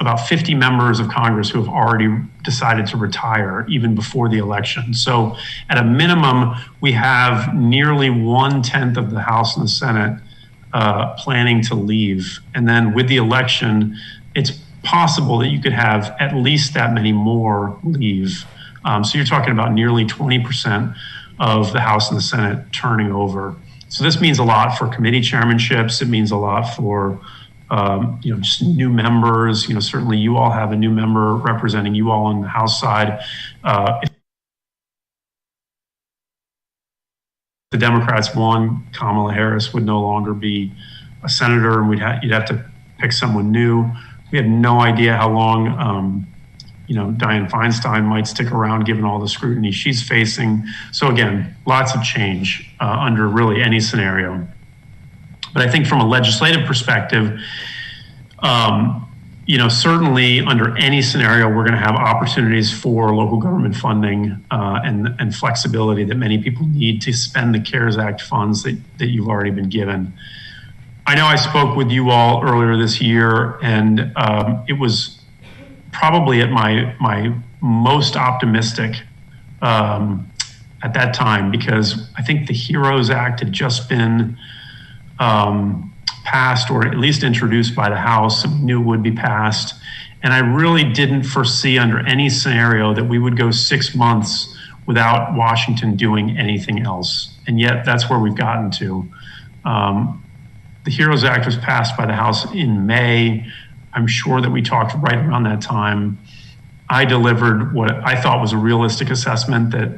about 50 members of Congress who have already decided to retire even before the election. So at a minimum, we have nearly 1/10 of the House and the Senate planning to leave. And then with the election, it's possible that you could have at least that many more leave. So you're talking about nearly 20% of the House and the Senate turning over. So this means a lot for committee chairmanships. It means a lot for just new members. Certainly you all have a new member representing you all on the House side. If the Democrats won, Kamala Harris would no longer be a senator, and you'd have to pick someone new. We have no idea how long Dianne Feinstein might stick around given all the scrutiny she's facing. So again, lots of change under really any scenario. But I think from a legislative perspective, certainly under any scenario, we're going to have opportunities for local government funding and flexibility that many people need to spend the CARES Act funds that you've already been given. I know I spoke with you all earlier this year, and it was probably at my most optimistic at that time, because I think the HEROES Act had just been passed, or at least introduced by the House, and knew would be passed. And I really didn't foresee under any scenario that we would go 6 months without Washington doing anything else. And yet that's where we've gotten to. The HEROES Act was passed by the House in May. I'm sure that we talked right around that time. I delivered what I thought was a realistic assessment that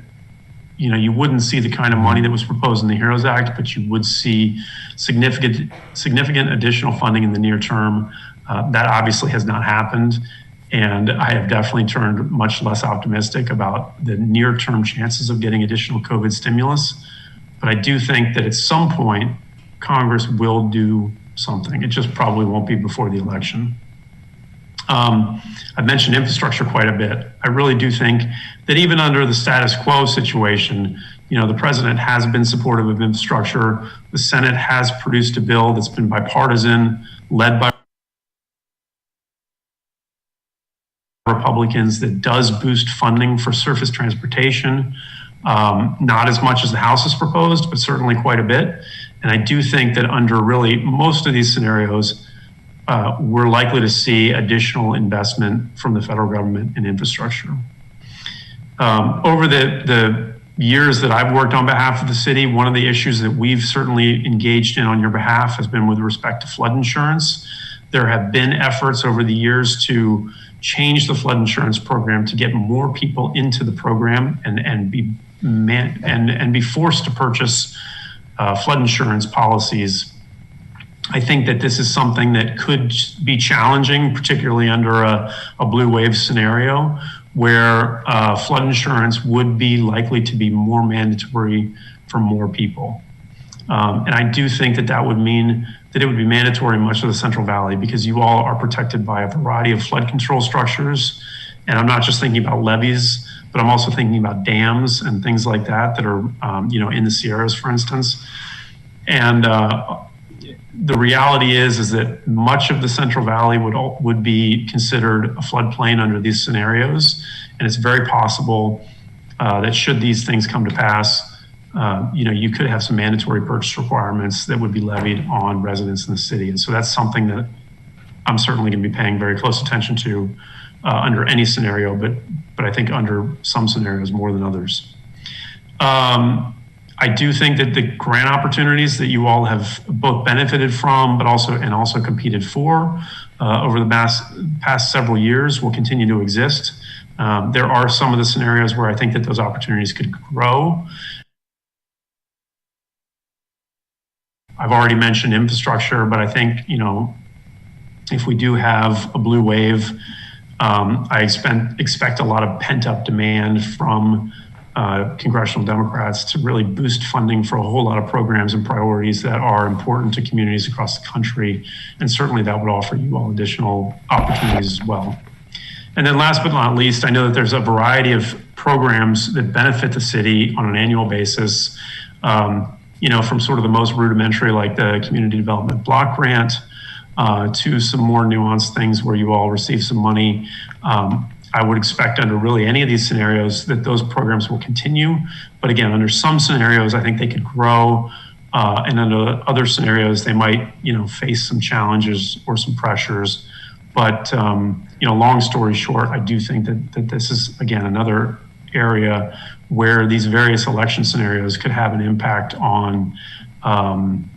you wouldn't see the kind of money that was proposed in the HEROES Act, but you would see significant additional funding in the near term. That obviously has not happened, and I have definitely turned much less optimistic about the near-term chances of getting additional COVID stimulus. But I do think that at some point, Congress will do something. It just probably won't be before the election. I've mentioned infrastructure quite a bit. I really do think that even under the status quo situation, the president has been supportive of infrastructure. The Senate has produced a bill that's been bipartisan, led by Republicans, that does boost funding for surface transportation. Not as much as the House has proposed, but certainly quite a bit. And I do think that under really most of these scenarios, we're likely to see additional investment from the federal government in infrastructure. Over the years that I've worked on behalf of the city, one of the issues that we've certainly engaged in on your behalf has been with respect to flood insurance. There have been efforts over the years to change the flood insurance program to get more people into the program and be forced to purchase flood insurance policies. I think that this is something that could be challenging, particularly under a blue wave scenario, where flood insurance would be likely to be more mandatory for more people. And I do think that would mean that it would be mandatory in much of the Central Valley, because you all are protected by a variety of flood control structures. And I'm not just thinking about levees, but I'm also thinking about dams and things like that are, in the Sierras, for instance. And the reality is that much of the Central Valley would be considered a floodplain under these scenarios. And it's very possible that should these things come to pass, you could have some mandatory purchase requirements that would be levied on residents in the city. And so that's something that I'm certainly going to be paying very close attention to under any scenario, but I think under some scenarios more than others. I do think that the grant opportunities that you all have both benefited from, but also competed for over the past several years will continue to exist. There are some of the scenarios where I think that those opportunities could grow. I've already mentioned infrastructure, but I think, if we do have a blue wave, I expect a lot of pent-up demand from congressional Democrats to really boost funding for a whole lot of programs and priorities that are important to communities across the country. And certainly that would offer you all additional opportunities as well. And then last but not least, I know that there's a variety of programs that benefit the city on an annual basis, from sort of the most rudimentary, like the Community Development Block Grant, to some more nuanced things where you all receive some money. I would expect under really any of these scenarios that those programs will continue. But again, under some scenarios, I think they could grow. And under other scenarios, they might, face some challenges or some pressures. But, long story short, I do think that this is, again, another area where these various election scenarios could have an impact on some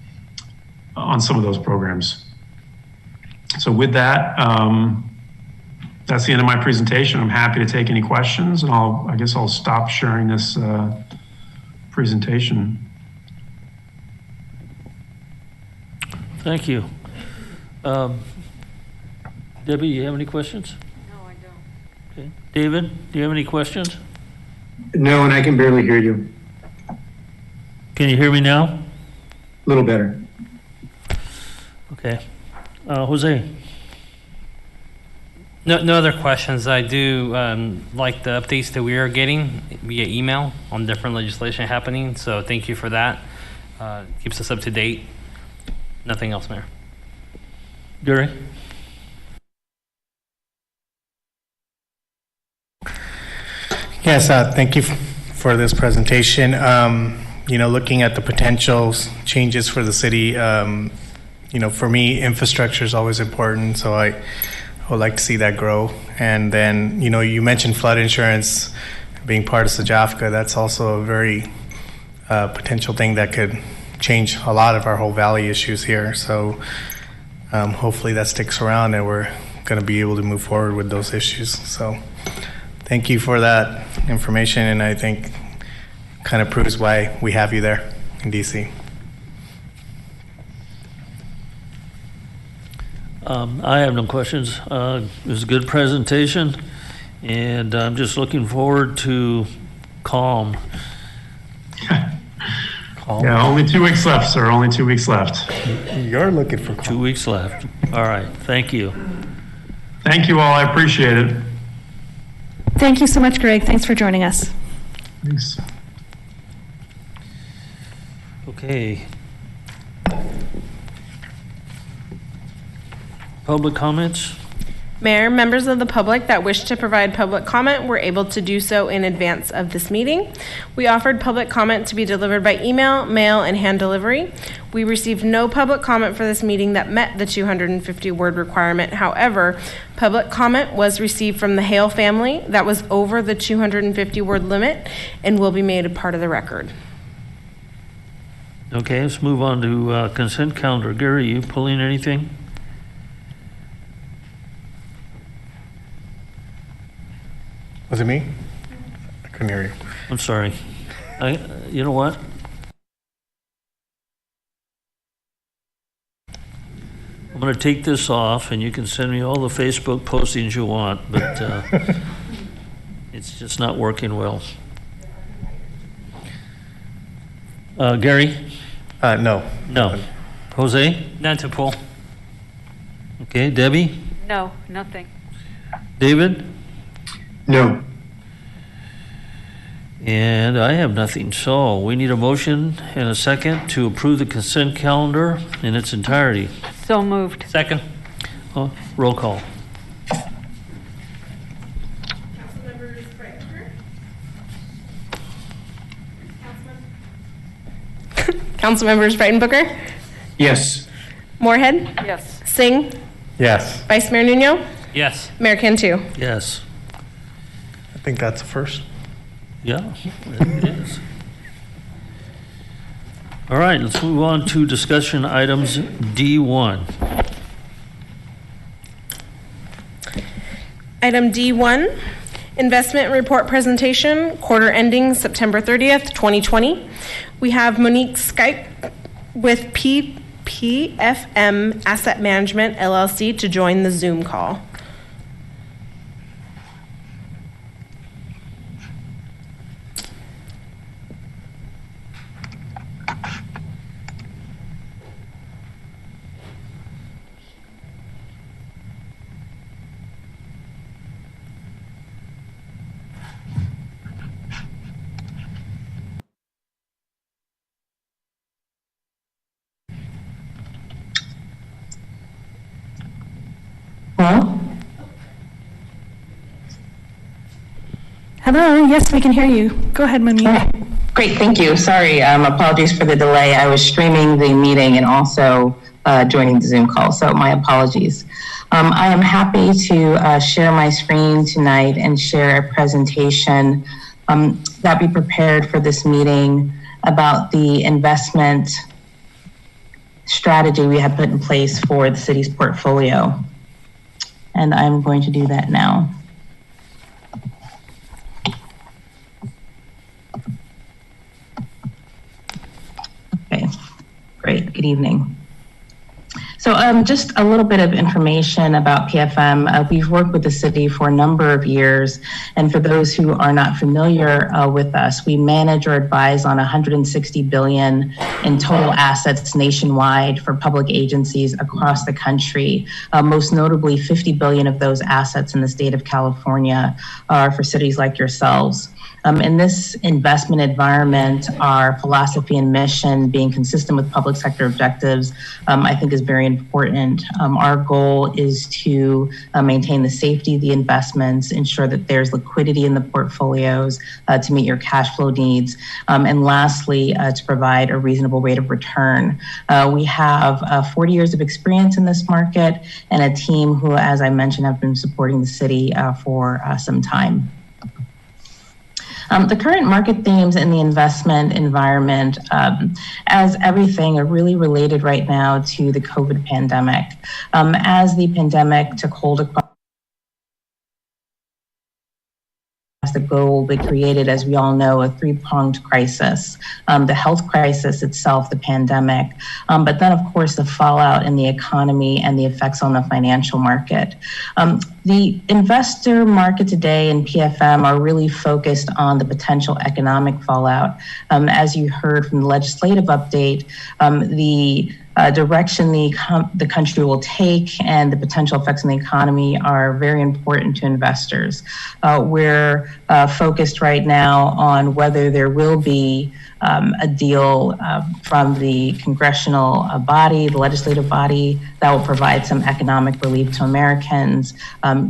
of those programs. So with that, that's the end of my presentation. I'm happy to take any questions, and I guess I'll stop sharing this presentation. Thank you. Debbie, you have any questions? No, I don't. Okay. David, do you have any questions? No, and I can barely hear you. Can you hear me now? A little better. Okay. Jose? No other questions. I do like the updates that we are getting via email on different legislation happening, so thank you for that. Keeps us up to date. Nothing else, Mayor. Gary? Yes, thank you for this presentation. Looking at the potential changes for the city, for me, infrastructure is always important, so I would like to see that grow. And then, you mentioned flood insurance being part of SAJAFCA. That's also a very potential thing that could change a lot of our whole valley issues here. So hopefully that sticks around and we're going to be able to move forward with those issues. So thank you for that information, and I think kind of proves why we have you there in DC. I have no questions. It was a good presentation, and I'm just looking forward to calm. Yeah, only 2 weeks left, sir. Only 2 weeks left. You're looking for 2 weeks left. All right. Thank you. Thank you all. I appreciate it. Thank you so much, Greg. Thanks for joining us. Thanks. Okay. Public comments? Mayor, members of the public that wish to provide public comment were able to do so in advance of this meeting. We offered public comment to be delivered by email, mail, and hand delivery. We received no public comment for this meeting that met the 250-word requirement. However, public comment was received from the Hale family that was over the 250-word limit and will be made a part of the record. Okay, let's move on to consent calendar. Gary, you pulling anything? Was it me? I couldn't hear you. I'm sorry. You know what? I'm going to take this off, and you can send me all the Facebook postings you want, but it's just not working well. Gary? No. No. Jose? None to pull. Okay. Debbie? No, nothing. David? No. And I have nothing. So we need a motion and a second to approve the consent calendar in its entirety. So moved. Second. Oh, roll call. Councilmembers Breitenbooker, Yes. Moorhead, Yes. Singh, Yes. Vice Mayor Nuno, Yes. Mayor Cantu. Yes. I think that's a first. Yeah, it is. All right, let's move on to discussion items D1. Item D1, investment report presentation, quarter ending September 30th, 2020. We have Monique Skype with PFM Asset Management LLC to join the Zoom call. Hello? Hello, yes, we can hear you. Go ahead, Monique. Okay. Great, thank you. Sorry, apologies for the delay. I was streaming the meeting and also joining the Zoom call, so my apologies. I am happy to share my screen tonight and share a presentation that we prepared for this meeting about the investment strategy we have put in place for the city's portfolio. And I'm going to do that now. Okay, great, good evening. So just a little bit of information about PFM. We've worked with the city for a number of years. And for those who are not familiar with us, we manage or advise on 160 billion in total assets nationwide for public agencies across the country. Most notably, 50 billion of those assets in the state of California are for cities like yourselves. In this investment environment, our philosophy and mission being consistent with public sector objectives, I think is very important. Our goal is to maintain the safety of the investments, ensure that there's liquidity in the portfolios to meet your cash flow needs, and lastly, to provide a reasonable rate of return. We have 40 years of experience in this market and a team who, as I mentioned, have been supporting the city for some time. The current market themes in the investment environment, as everything, are really related right now to the COVID pandemic. As the pandemic took hold across the globe, it created, as we all know, a three-pronged crisis. The health crisis itself, the pandemic, but then, of course, the fallout in the economy and the effects on the financial market. The investor market today in PFM are really focused on the potential economic fallout. As you heard from the legislative update, the direction the country will take and the potential effects on the economy are very important to investors. We're focused right now on whether there will be a deal from the congressional body, the legislative body, that will provide some economic relief to Americans.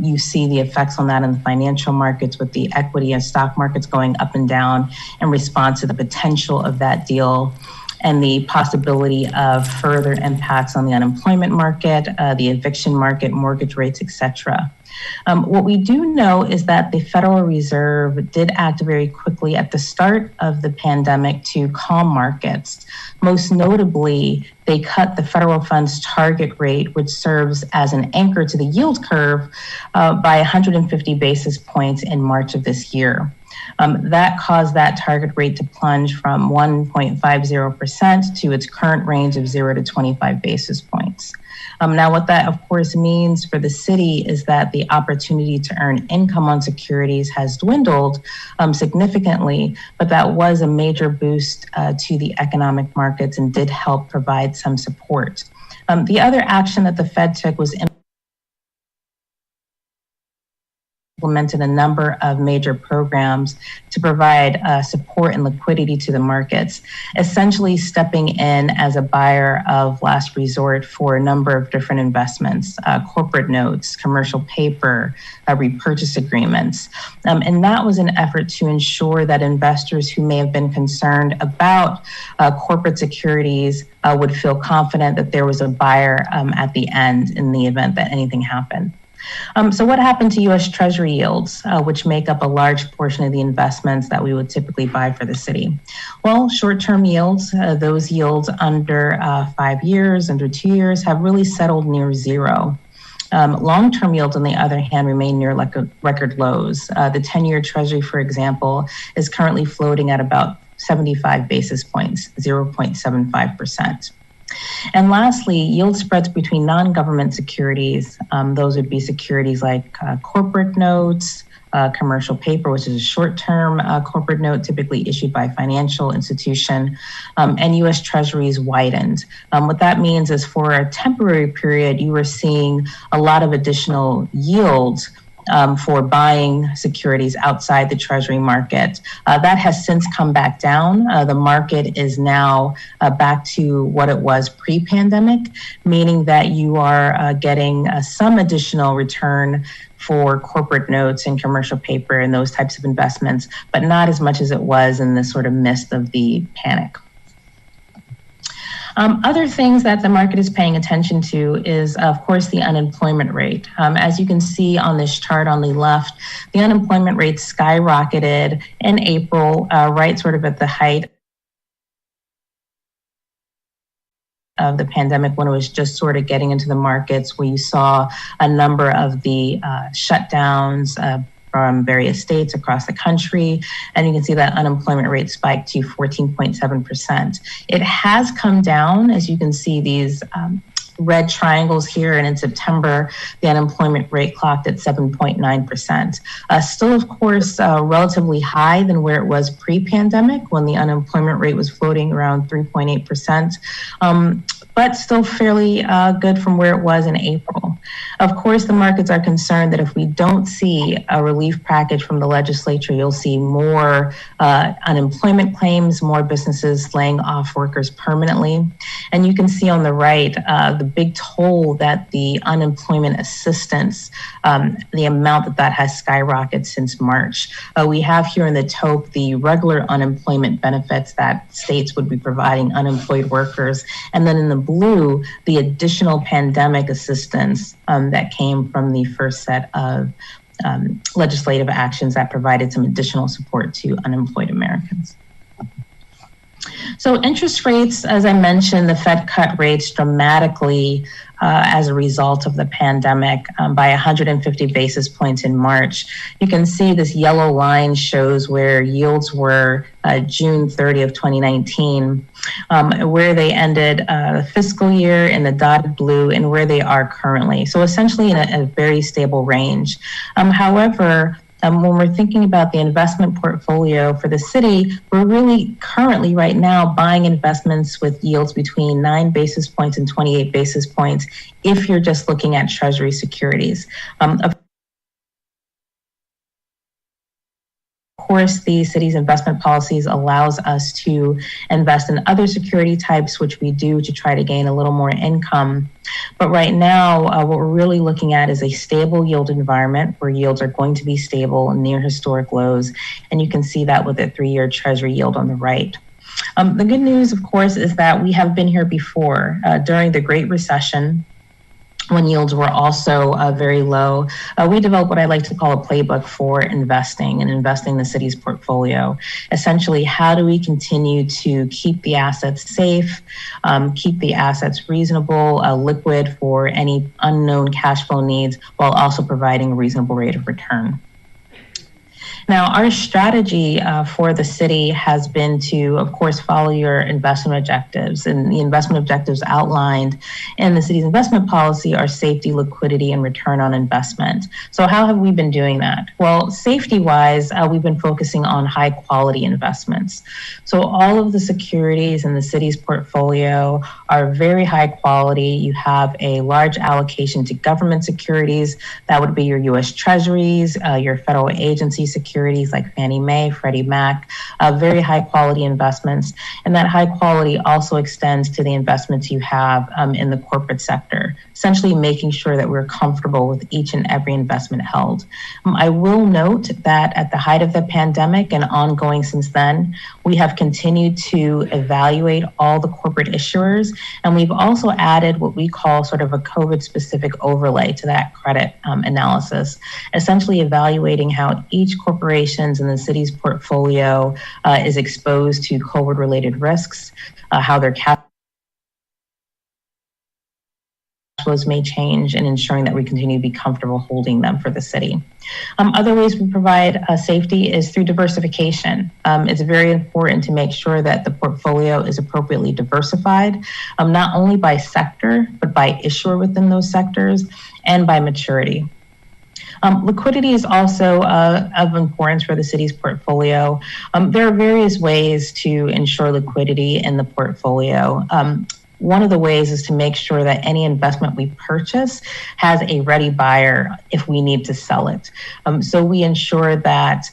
You see the effects on that in the financial markets with the equity and stock markets going up and down in response to the potential of that deal and the possibility of further impacts on the unemployment market, the eviction market, mortgage rates, et cetera. What we do know is that the Federal Reserve did act very quickly at the start of the pandemic to calm markets. Most notably, they cut the federal funds target rate, which serves as an anchor to the yield curve, by 150 basis points in March of this year. That caused that target rate to plunge from 1.50% to its current range of 0 to 25 basis points. Now, what that, of course, means for the city is that the opportunity to earn income on securities has dwindled significantly, but that was a major boost to the economic markets and did help provide some support. The other action that the Fed took was implemented a number of major programs to provide support and liquidity to the markets, essentially stepping in as a buyer of last resort for a number of different investments, corporate notes, commercial paper, repurchase agreements. And that was an effort to ensure that investors who may have been concerned about corporate securities would feel confident that there was a buyer at the end in the event that anything happened. So what happened to U.S. Treasury yields, which make up a large portion of the investments that we would typically buy for the city? Well, short-term yields, those yields under 5 years, under 2 years, have really settled near zero. Long-term yields, on the other hand, remain near record lows. The 10-year Treasury, for example, is currently floating at about 75 basis points, 0.75%. And lastly, yield spreads between non-government securities. Those would be securities like corporate notes, commercial paper, which is a short-term corporate note typically issued by a financial institution, and U.S. Treasuries widened. What that means is for a temporary period, you were seeing a lot of additional yields for buying securities outside the Treasury market. That has since come back down. The market is now back to what it was pre-pandemic, meaning that you are getting some additional return for corporate notes and commercial paper and those types of investments, but not as much as it was in the sort of midst of the panic. Other things that the market is paying attention to is, of course, the unemployment rate. As you can see on this chart on the left, the unemployment rate skyrocketed in April, right sort of at the height of the pandemic, when it was just sort of getting into the markets, where you saw a number of the shutdowns from various states across the country. And you can see that unemployment rate spiked to 14.7%. It has come down, as you can see these red triangles here, and in September, the unemployment rate clocked at 7.9%. Still, of course, relatively high than where it was pre-pandemic, when the unemployment rate was floating around 3.8%, but still fairly good from where it was in April. Of course, the markets are concerned that if we don't see a relief package from the legislature, you'll see more unemployment claims, more businesses laying off workers permanently. And you can see on the right the big toll that the unemployment assistance, the amount that has skyrocketed since March. We have here in the taupe the regular unemployment benefits that states would be providing unemployed workers, and then in the blue, the additional pandemic assistance that came from the first set of legislative actions that provided some additional support to unemployed Americans. So interest rates, as I mentioned, the Fed cut rates dramatically as a result of the pandemic by 150 basis points in March. You can see this yellow line shows where yields were June 30 of 2019, where they ended the fiscal year in the dotted blue, and where they are currently. So essentially in a very stable range. However, when we're thinking about the investment portfolio for the city, we're really currently right now buying investments with yields between 9 basis points and 28 basis points if you're just looking at Treasury securities. Of course, the city's investment policies allows us to invest in other security types, which we do to try to gain a little more income. But right now, what we're really looking at is a stable yield environment where yields are going to be stable and near historic lows. And you can see that with the 3-year Treasury yield on the right. The good news, of course, is that we have been here before. During the Great Recession, when yields were also very low, we developed what I like to call a playbook for investing and investing the city's portfolio. Essentially, how do we continue to keep the assets safe, keep the assets reasonable, liquid for any unknown cash flow needs, while also providing a reasonable rate of return? Now, our strategy for the city has been to, of course, follow your investment objectives. And the investment objectives outlined in the city's investment policy are safety, liquidity, and return on investment. So how have we been doing that? Well, safety-wise, we've been focusing on high-quality investments. So all of the securities in the city's portfolio are very high quality. You have a large allocation to government securities. That would be your U.S. Treasuries, your federal agency securities like Fannie Mae, Freddie Mac, very high quality investments. And that high quality also extends to the investments you have in the corporate sector, essentially making sure that we're comfortable with each and every investment held. I will note that at the height of the pandemic and ongoing since then, we have continued to evaluate all the corporate issuers. And we've also added what we call sort of a COVID-specific overlay to that credit analysis, essentially evaluating how each corporations in the city's portfolio is exposed to COVID-related risks, how their cash flows may change, and ensuring that we continue to be comfortable holding them for the city. Other ways we provide safety is through diversification. It's very important to make sure that the portfolio is appropriately diversified, not only by sector, but by issuer within those sectors and by maturity. Liquidity is also of importance for the city's portfolio. There are various ways to ensure liquidity in the portfolio. one of the ways is to make sure that any investment we purchase has a ready buyer if we need to sell it. So we ensure that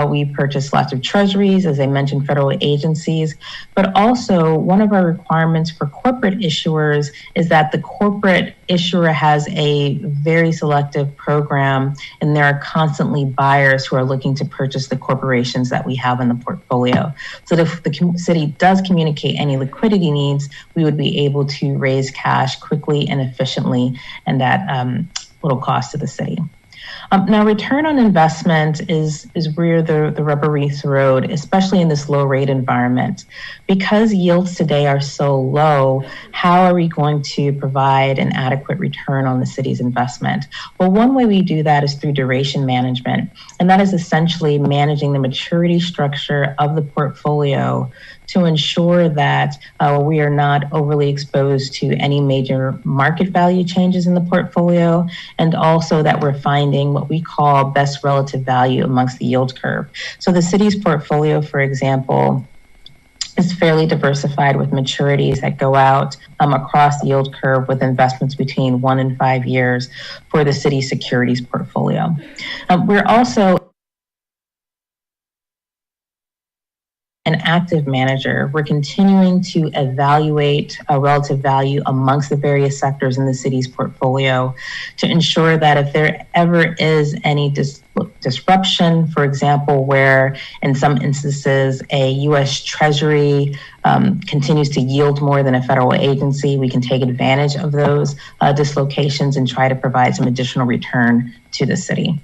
we purchase lots of treasuries, as I mentioned, federal agencies, but also one of our requirements for corporate issuers is that the corporate issuer has a very selective program, and there are constantly buyers who are looking to purchase the corporations that we have in the portfolio. So if the city does communicate any liquidity needs, we would be able to raise cash quickly and efficiently and at little cost to the city. Now, return on investment is where the rubber meets the road, especially in this low rate environment. Because yields today are so low, how are we going to provide an adequate return on the city's investment? Well, one way we do that is through duration management, and that is essentially managing the maturity structure of the portfolio to ensure that we are not overly exposed to any major market value changes in the portfolio, and also that we're finding what we call best relative value amongst the yield curve. So the city's portfolio, for example, is fairly diversified with maturities that go out across the yield curve with investments between 1 and 5 years for the city's securities portfolio. We're also an active manager. We're continuing to evaluate relative value amongst the various sectors in the city's portfolio to ensure that if there ever is any disruption, for example, where in some instances a U.S. Treasury continues to yield more than a federal agency, we can take advantage of those dislocations and try to provide some additional return to the city.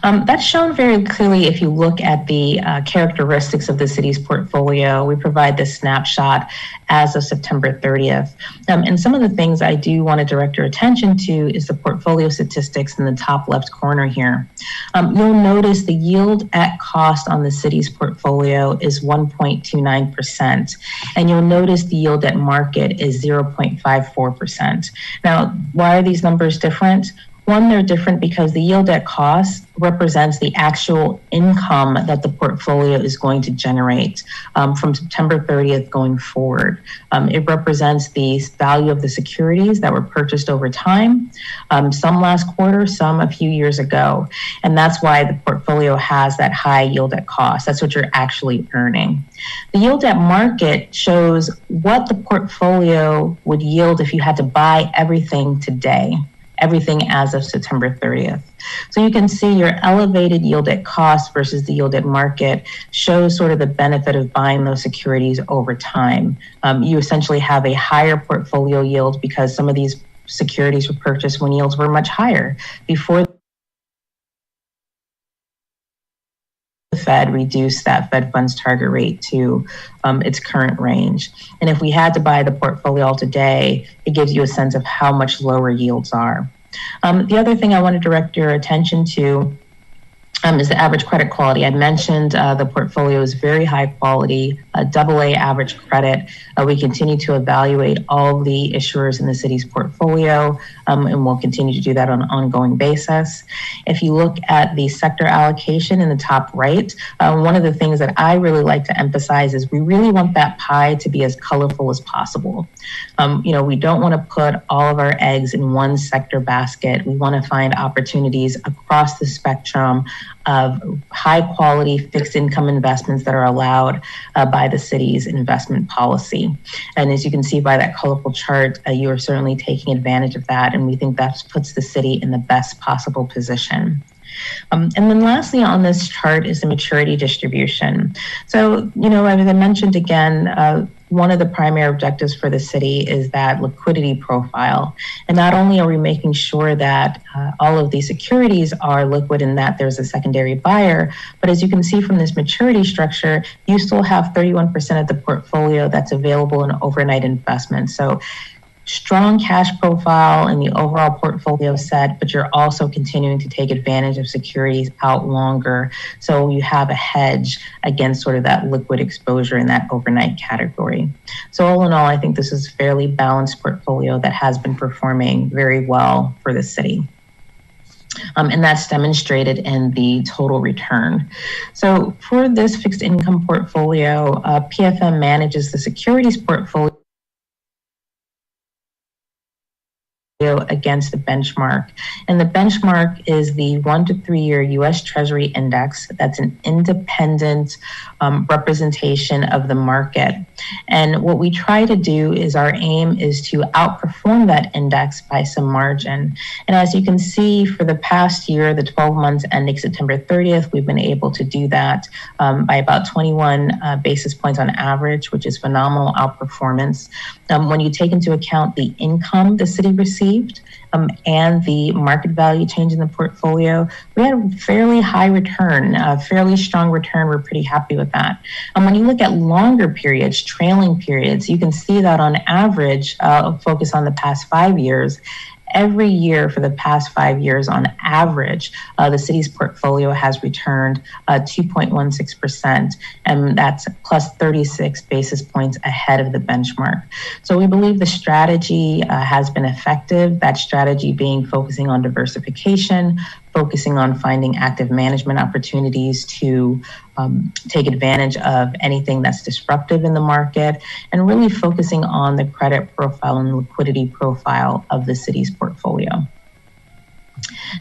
That's shown very clearly if you look at the characteristics of the city's portfolio. We provide this snapshot as of September 30th. And some of the things I do want to direct your attention to is the portfolio statistics in the top left corner here. You'll notice the yield at cost on the city's portfolio is 1.29%. And you'll notice the yield at market is 0.54%. Now, why are these numbers different? One, they're different because the yield at cost represents the actual income that the portfolio is going to generate from September 30th going forward. It represents the value of the securities that were purchased over time, some last quarter, some a few years ago. And that's why the portfolio has that high yield at cost. That's what you're actually earning. The yield at market shows what the portfolio would yield if you had to buy everything today. Everything as of September 30th. So you can see your elevated yield at cost versus the yield at market shows sort of the benefit of buying those securities over time. You essentially have a higher portfolio yield because some of these securities were purchased when yields were much higher before the Fed reduced that Fed funds target rate to its current range. And if we had to buy the portfolio today, it gives you a sense of how much lower yields are. The other thing I want to direct your attention to is the average credit quality. I mentioned the portfolio is very high quality, AA average credit. We continue to evaluate all the issuers in the city's portfolio, and we'll continue to do that on an ongoing basis. If you look at the sector allocation in the top right, one of the things that I really like to emphasize is we really want that pie to be as colorful as possible. We don't want to put all of our eggs in one sector basket. We want to find opportunities across the spectrum of high quality fixed income investments that are allowed by the city's investment policy. And as you can see by that colorful chart, you are certainly taking advantage of that. And we think that puts the city in the best possible position. And then lastly on this chart is the maturity distribution. So, as I mentioned again, one of the primary objectives for the city is that liquidity profile. And not only are we making sure that all of these securities are liquid and that there's a secondary buyer, but as you can see from this maturity structure, you still have 31% of the portfolio that's available in overnight investments. So strong cash profile in the overall portfolio set, but you're also continuing to take advantage of securities out longer. So you have a hedge against sort of that liquid exposure in that overnight category. So all in all, I think this is a fairly balanced portfolio that has been performing very well for the city. And that's demonstrated in the total return. So for this fixed income portfolio, PFM manages the securities portfolio against the benchmark. And the benchmark is the 1 to 3 year US Treasury Index. That's an independent representation of the market. And what we try to do is our aim is to outperform that index by some margin. And as you can see, for the past year, the 12 months ending September 30th, we've been able to do that by about 21 basis points on average, which is phenomenal outperformance. When you take into account the income the city received and the market value change in the portfolio, we had a fairly high return, a fairly strong return. We're pretty happy with that. And when you look at longer periods, trailing periods, you can see that on average, focus on the past 5 years, every year for the past 5 years, on average, the city's portfolio has returned 2.16%, and that's plus 36 basis points ahead of the benchmark. So we believe the strategy has been effective, that strategy being focusing on diversification, focusing on finding active management opportunities to take advantage of anything that's disruptive in the market, and really focusing on the credit profile and liquidity profile of the city's portfolio.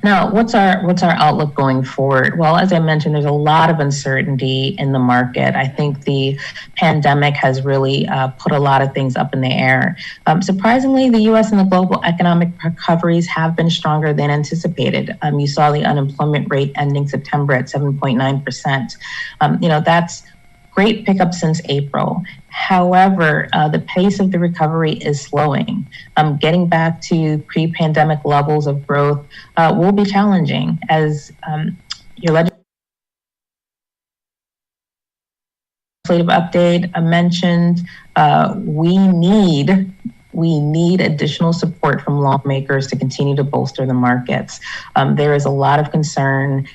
Now, what's our outlook going forward? Well, as I mentioned, there's a lot of uncertainty in the market. I think the pandemic has really put a lot of things up in the air. Surprisingly, the U.S. and the global economic recoveries have been stronger than anticipated. You saw the unemployment rate ending September at 7.9%. That's great pickup since April. However, the pace of the recovery is slowing. Getting back to pre-pandemic levels of growth will be challenging, as your legislative update mentioned. We need additional support from lawmakers to continue to bolster the markets. There is a lot of concern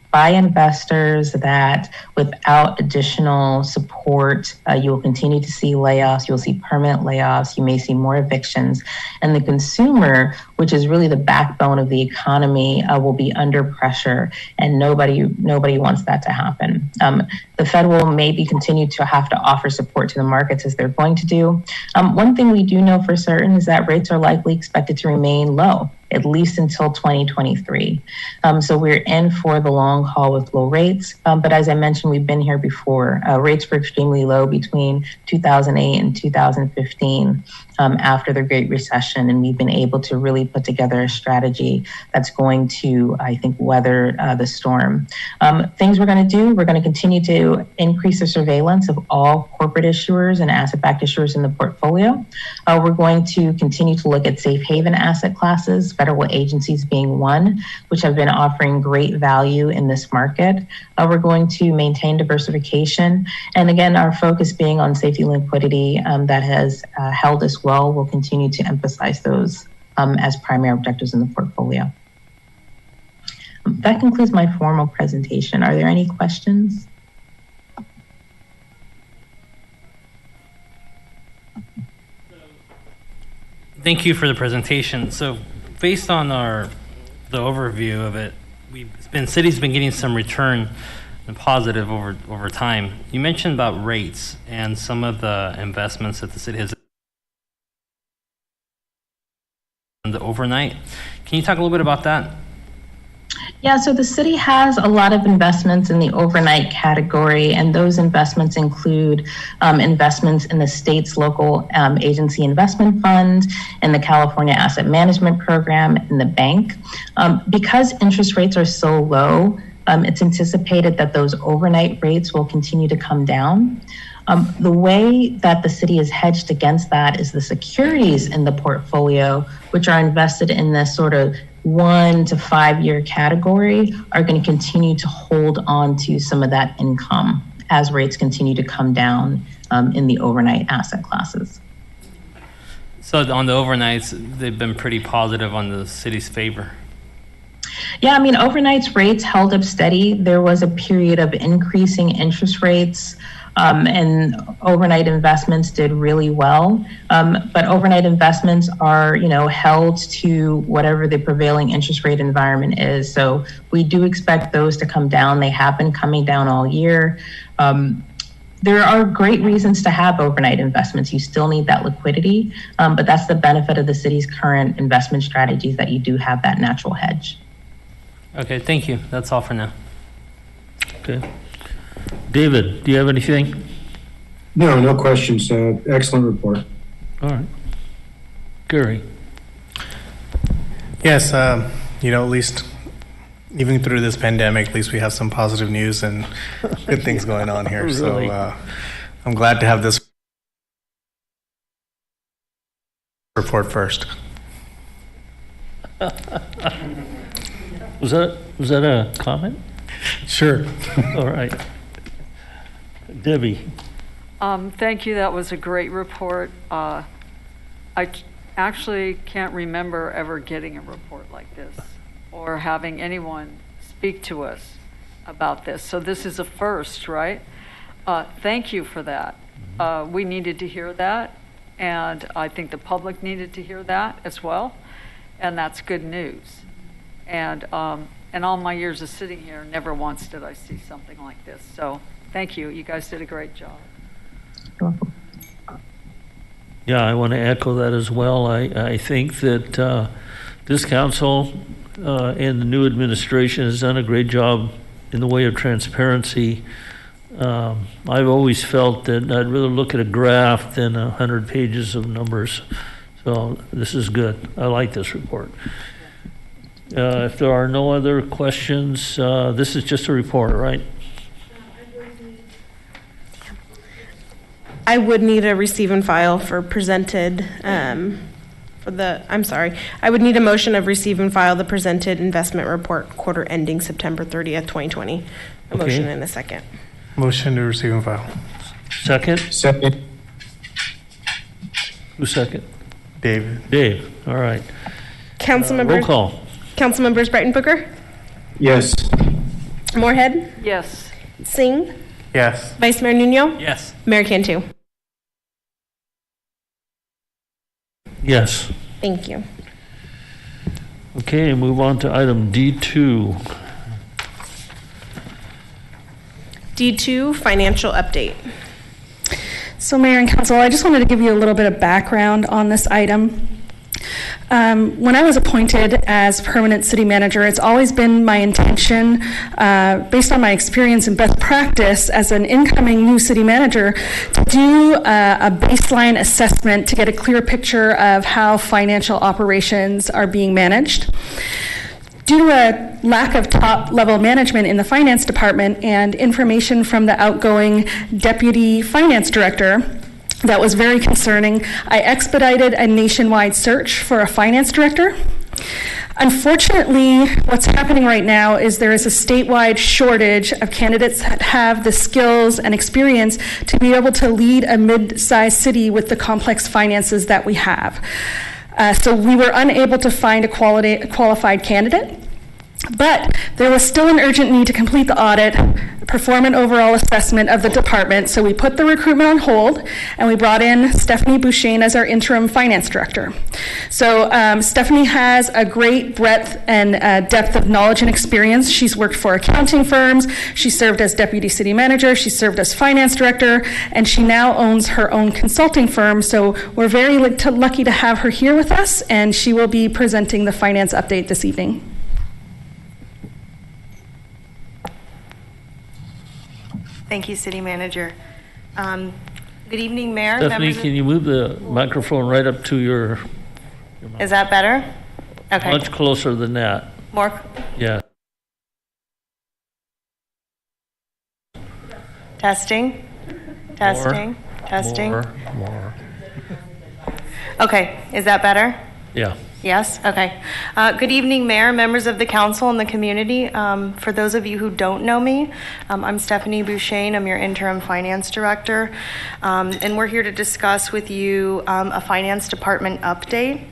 by investors that without additional support, you will continue to see layoffs, you'll see permanent layoffs, you may see more evictions, and the consumer, which is really the backbone of the economy, will be under pressure, and nobody wants that to happen. The Fed will maybe continue to have to offer support to the markets, as they're going to do. One thing we do know for certain is that rates are likely expected to remain low, at least until 2023. So we're in for the long haul with low rates. But as I mentioned, we've been here before. Rates were extremely low between 2008 and 2015 after the Great Recession. And we've been able to really put together a strategy that's going to, I think, weather the storm. Things we're going to do, we're going to continue to increase the surveillance of all corporate issuers and asset-backed issuers in the portfolio. We're going to continue to look at safe haven asset classes, federal agencies being one, which have been offering great value in this market. We're going to maintain diversification. And again, our focus being on safety and liquidity that has held us well. We'll continue to emphasize those as primary objectives in the portfolio. That concludes my formal presentation. Are there any questions? Thank you for the presentation. So based on the overview of it, city's been getting some return and positive over time. You mentioned about rates and some of the investments that the city has in the overnight. Can you talk a little bit about that? Yeah, so the city has a lot of investments in the overnight category, and those investments include investments in the state's local agency investment fund, in the California Asset Management Program, in the bank. Because interest rates are so low, it's anticipated that those overnight rates will continue to come down. The way that the city is hedged against that is the securities in the portfolio, which are invested in this sort of 1 to 5 year category, are going to continue to hold on to some of that income as rates continue to come down in the overnight asset classes. So on the overnights, they've been pretty positive on the city's favor. Yeah, I mean, overnights rates held up steady. There was a period of increasing interest rates, and overnight investments did really well. But overnight investments are, held to whatever the prevailing interest rate environment is. So we do expect those to come down. They have been coming down all year. there are great reasons to have overnight investments. You still need that liquidity, but that's the benefit of the city's current investment strategies, that you do have that natural hedge. Okay, thank you. That's all for now. Okay. David, do you have anything? No, no questions. Excellent report. All right. Gary? Yes, you know, at least even through this pandemic, at least we have some positive news and good things going on here. Really? So I'm glad to have this report first. Was that a comment? Sure. All right. Debbie? Thank you. That was a great report. I actually can't remember ever getting a report like this or having anyone speak to us about this. So this is a first, right? Thank you for that. We needed to hear that, and I think the public needed to hear that as well, and that's good news. And in all my years of sitting here, never once did I see something like this. So thank you. You guys did a great job. Yeah, I want to echo that as well. I think that this council and the new administration has done a great job in the way of transparency. I've always felt that I'd rather look at a graph than 100 pages of numbers. So this is good. I like this report. If there are no other questions, this is just a report, right? I would need a receive and file for presented, I would need a motion of receive and file the presented investment report quarter ending September 30th, 2020. A motion and a second. Motion to receive and file. Second? Second. Who's second? David. Dave. All right. Councilmember. Roll call. Councilmembers Brighton Booker, Yes. Moorhead, Yes. Singh, Yes. Vice Mayor Nuno, Yes. Mayor Cantu. Yes. Thank you. Okay, move on to item D2. D2, financial update. So Mayor and Council, I just wanted to give you a little bit of background on this item. When I was appointed as permanent city manager, it's always been my intention, based on my experience and best practice as an incoming new city manager, to do a baseline assessment to get a clear picture of how financial operations are being managed. Due to a lack of top-level management in the finance department and information from the outgoing deputy finance director, that was very concerning, I expedited a nationwide search for a finance director. Unfortunately, what's happening right now is there is a statewide shortage of candidates that have the skills and experience to be able to lead a mid-sized city with the complex finances that we have. So we were unable to find a qualified candidate. But there was still an urgent need to complete the audit, perform an overall assessment of the department, so we put the recruitment on hold, and we brought in Stephanie Bouchain as our interim finance director. So Stephanie has a great breadth and depth of knowledge and experience. She's worked for accounting firms, she served as deputy city manager, she served as finance director, and she now owns her own consulting firm. So we're very lucky to have her here with us, and she will be presenting the finance update this evening. Thank you, City Manager. Good evening, Mayor. Stephanie, can you move the microphone right up to your Is that better? Okay. Much closer than that. More? Yeah. Testing? Testing? Testing? More. Okay, is that better? Yeah. Yes? Okay. Good evening, Mayor, members of the council and the community. For those of you who don't know me, I'm Stephanie Bouchain. I'm your interim finance director. And we're here to discuss with you a finance department update.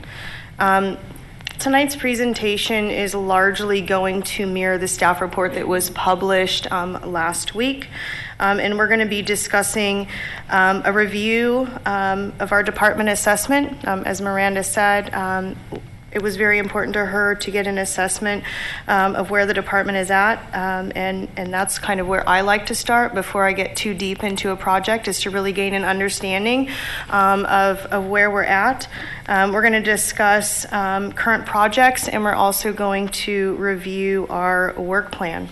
Tonight's presentation is largely going to mirror the staff report that was published last week. And we're going to be discussing a review of our department assessment. As Miranda said, it was very important to her to get an assessment of where the department is at, and that's kind of where I like to start before I get too deep into a project, is to really gain an understanding of where we're at. We're going to discuss current projects, and we're also going to review our work plan.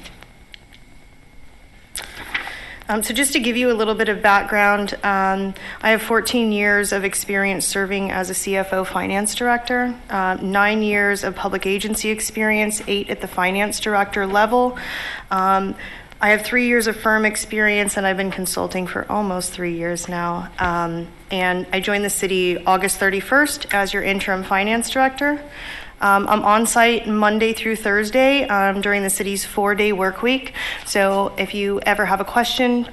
So just to give you a little bit of background, I have 14 years of experience serving as a CFO finance director, 9 years of public agency experience, 8 at the finance director level. I have 3 years of firm experience, and I've been consulting for almost 3 years now. And I joined the city August 31st as your interim finance director. I'm on site Monday through Thursday during the city's 4-day work week. So if you ever have a question,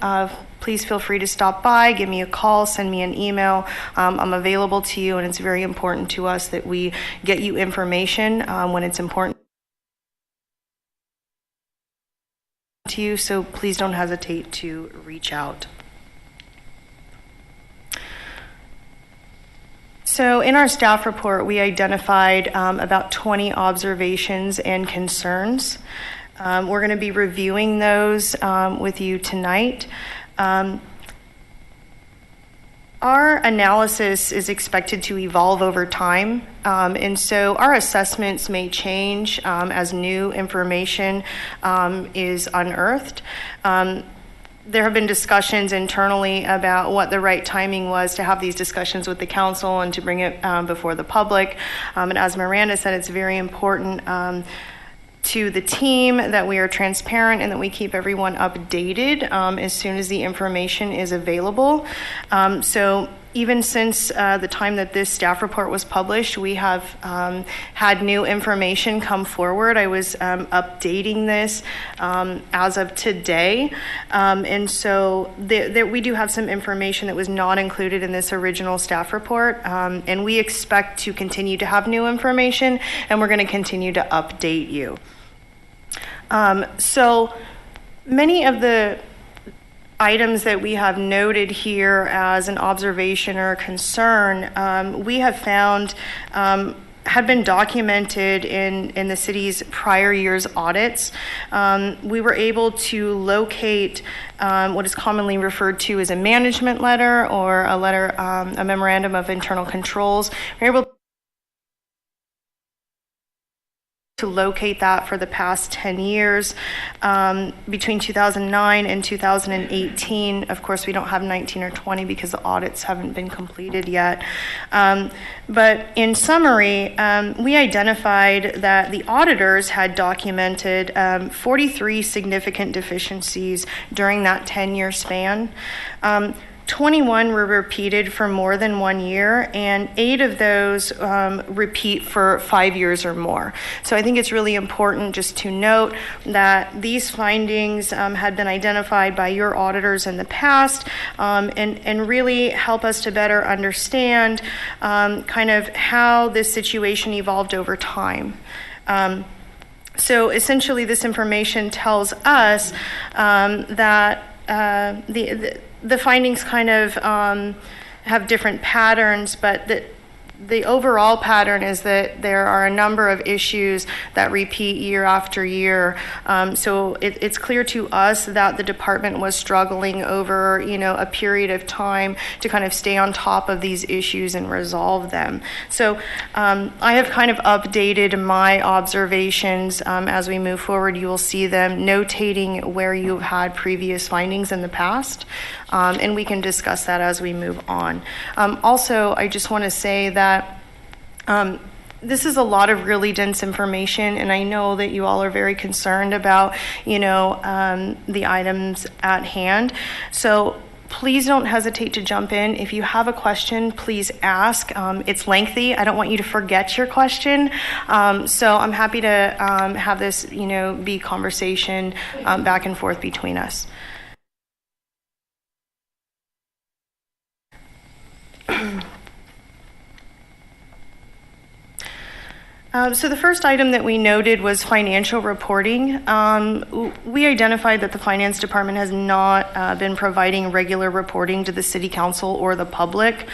please feel free to stop by, give me a call, send me an email. I'm available to you, and it's very important to us that we get you information when it's important to you. So please don't hesitate to reach out. So in our staff report, we identified about 20 observations and concerns. We're going to be reviewing those with you tonight. Our analysis is expected to evolve over time, and so our assessments may change as new information is unearthed. There have been discussions internally about what the right timing was to have these discussions with the council and to bring it before the public. And as Miranda said, it's very important to the team that we are transparent and that we keep everyone updated as soon as the information is available. So even since the time that this staff report was published, we have had new information come forward. I was updating this as of today. And so we do have some information that was not included in this original staff report. And we expect to continue to have new information, and we're going to continue to update you. So many of the items that we have noted here as an observation or a concern, we have found had been documented in the city's prior year's audits. We were able to locate what is commonly referred to as a management letter or a letter, a memorandum of internal controls. We were able to locate that for the past 10 years. Between 2009 and 2018, of course, we don't have 19 or 20 because the audits haven't been completed yet. But in summary, we identified that the auditors had documented 43 significant deficiencies during that 10-year span. 21 were repeated for more than 1 year, and 8 of those repeat for 5 years or more. So I think it's really important just to note that these findings had been identified by your auditors in the past, and really help us to better understand kind of how this situation evolved over time. So essentially, this information tells us that the findings kind of have different patterns, but the overall pattern is that there are a number of issues that repeat year after year. So it's clear to us that the department was struggling over, a period of time to kind of stay on top of these issues and resolve them. So I have kind of updated my observations as we move forward. You will see them notating where you've had previous findings in the past. And we can discuss that as we move on. Also, I just want to say that this is a lot of really dense information, and I know that you all are very concerned about, the items at hand. So please don't hesitate to jump in. If you have a question, please ask. It's lengthy. I don't want you to forget your question. So I'm happy to have this, be conversation back and forth between us. So the first item that we noted was financial reporting. We identified that the finance department has not been providing regular reporting to the city council or the public,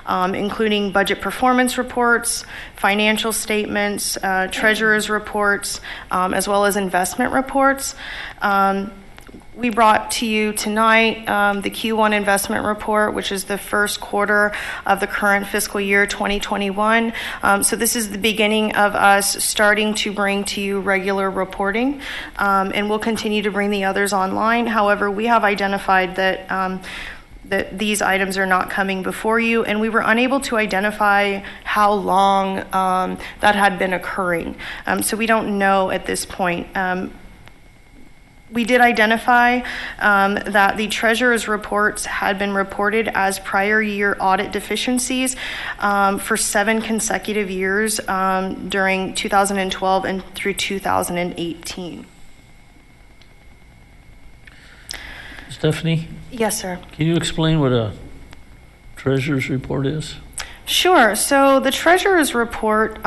including budget performance reports, financial statements, treasurer's reports, as well as investment reports. We brought to you tonight the Q1 investment report, which is the first quarter of the current fiscal year 2021. So this is the beginning of us starting to bring to you regular reporting, and we'll continue to bring the others online. However, we have identified that that these items are not coming before you, and we were unable to identify how long that had been occurring. So we don't know at this point. We did identify that the treasurer's reports had been reported as prior year audit deficiencies for 7 consecutive years during 2012 and through 2018. Stephanie? Yes, sir. Can you explain what a treasurer's report is? Sure. So the treasurer's report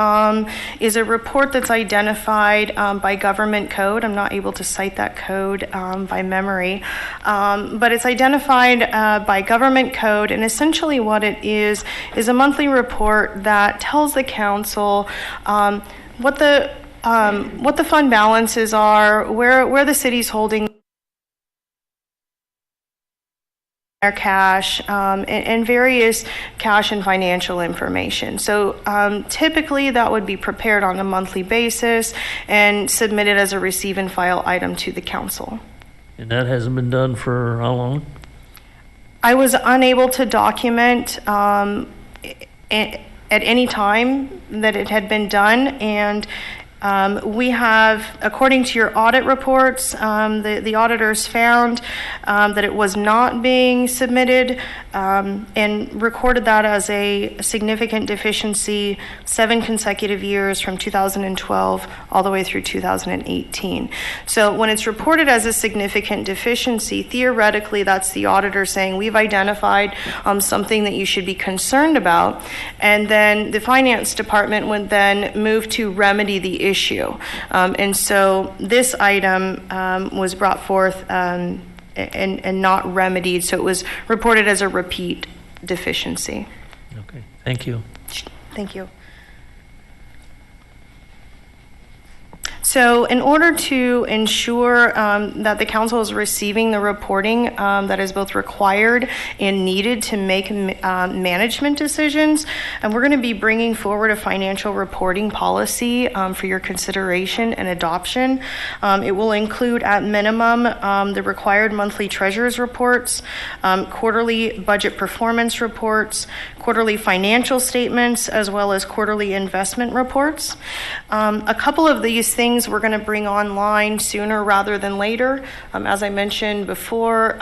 is a report that's identified by government code. I'm not able to cite that code by memory, but it's identified by government code, and essentially what it is a monthly report that tells the council what the fund balances are, where the city's holding their cash, and various cash and financial information. So typically that would be prepared on a monthly basis and submitted as a receive and file item to the council. And that hasn't been done for how long? I was unable to document at any time that it had been done, and we have, according to your audit reports, the auditors found that it was not being submitted and recorded that as a significant deficiency 7 consecutive years from 2012 all the way through 2018. So when it's reported as a significant deficiency, theoretically that's the auditor saying we've identified something that you should be concerned about, and then the finance department would then move to remedy the issue. And so this item was brought forth and not remedied, so it was reported as a repeat deficiency. Okay, thank you. Thank you. So in order to ensure that the council is receiving the reporting that is both required and needed to make management decisions, and we're going to be bringing forward a financial reporting policy for your consideration and adoption. It will include at minimum the required monthly treasurer's reports, quarterly budget performance reports, quarterly financial statements, as well as quarterly investment reports. A couple of these things we're going to bring online sooner rather than later. As I mentioned before,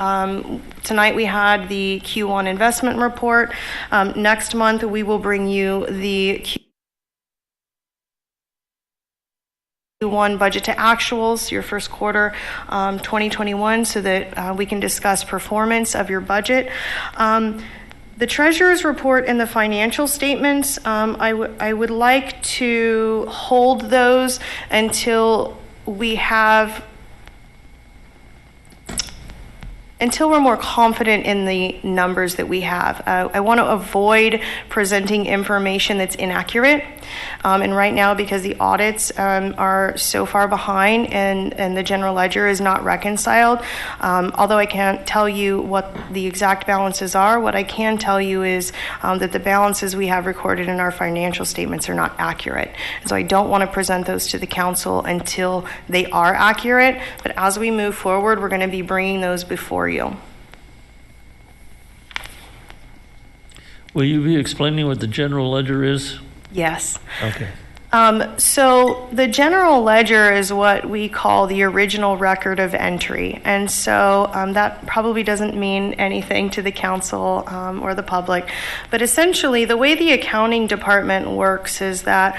tonight we had the Q1 investment report. Next month we will bring you the Q1 budget to actuals, your first quarter 2021, so that we can discuss performance of your budget. The treasurer's report and the financial statements, I would like to hold those until we're more confident in the numbers that we have. I want to avoid presenting information that's inaccurate. And right now, because the audits are so far behind and the general ledger is not reconciled, although I can't tell you what the exact balances are, what I can tell you is that the balances we have recorded in our financial statements are not accurate. And so I don't want to present those to the council until they are accurate. But as we move forward, we're going to be bringing those before you. Will you be explaining what the general ledger is? Yes. Okay. So the general ledger is what we call the original record of entry. And so that probably doesn't mean anything to the council or the public. But essentially, the way the accounting department works is that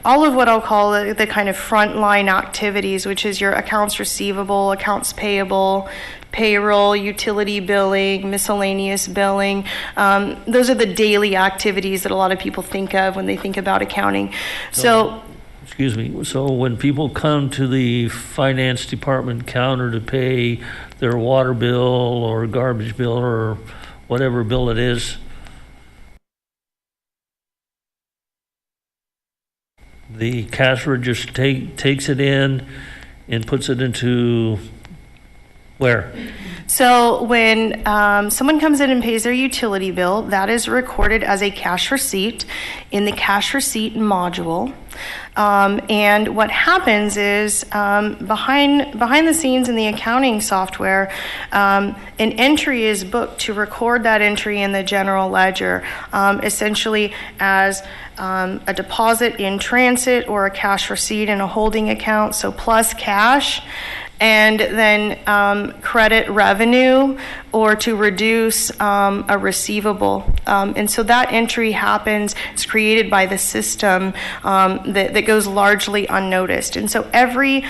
all of what I'll call the kind of frontline activities, which is your accounts receivable, accounts payable, payroll, utility billing, miscellaneous billing. Those are the daily activities that a lot of people think of when they think about accounting. So excuse me. So when people come to the finance department counter to pay their water bill or garbage bill or whatever bill it is, the cash register takes it in and puts it into where? So when someone comes in and pays their utility bill, that is recorded as a cash receipt in the cash receipt module. And what happens is behind the scenes in the accounting software, an entry is booked to record that entry in the general ledger, essentially as a deposit in transit or a cash receipt in a holding account, so plus cash, and then credit revenue or to reduce a receivable. And so that entry happens, it's created by the system that goes largely unnoticed. And so every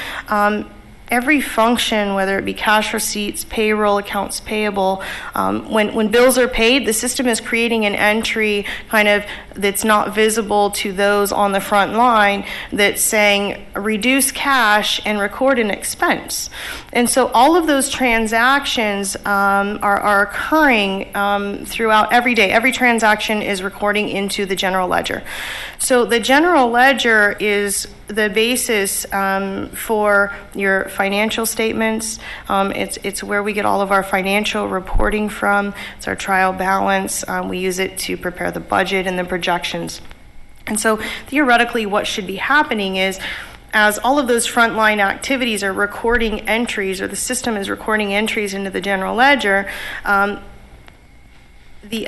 function, whether it be cash receipts, payroll, accounts payable, when bills are paid, the system is creating an entry kind of that's not visible to those on the front line that's saying reduce cash and record an expense. And so all of those transactions are occurring throughout every day. Every transaction is recording into the general ledger. So the general ledger is the basis for your financial statements. It's where we get all of our financial reporting from. It's our trial balance. We use it to prepare the budget and the projections. And so theoretically what should be happening is, as all of those frontline activities are recording entries, or the system is recording entries into the general ledger, the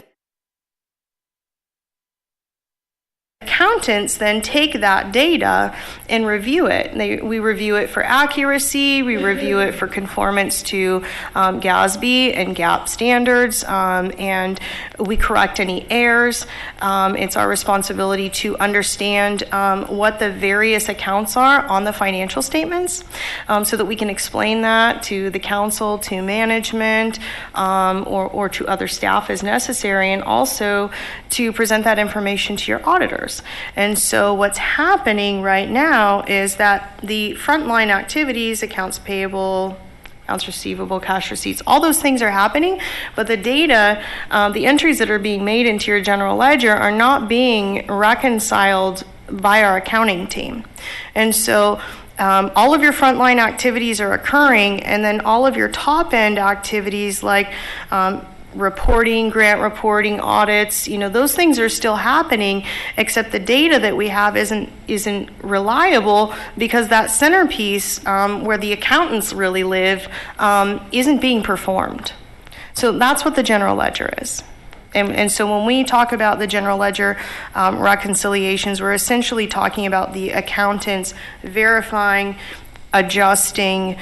accountants then take that data and review it. We review it for accuracy, we review it for conformance to GASB and GAAP standards, and we correct any errors. It's our responsibility to understand what the various accounts are on the financial statements, so that we can explain that to the council, to management, or to other staff as necessary, and also to present that information to your auditors. And so what's happening right now is that the frontline activities, accounts payable, accounts receivable, cash receipts, all those things are happening, but the data, the entries that are being made into your general ledger are not being reconciled by our accounting team. And so all of your frontline activities are occurring, and then all of your top-end activities like reporting, grant reporting, audits, those things are still happening, except the data that we have isn't reliable, because that centerpiece where the accountants really live isn't being performed. So that's what the general ledger is. And so when we talk about the general ledger reconciliations, we're essentially talking about the accountants verifying, adjusting,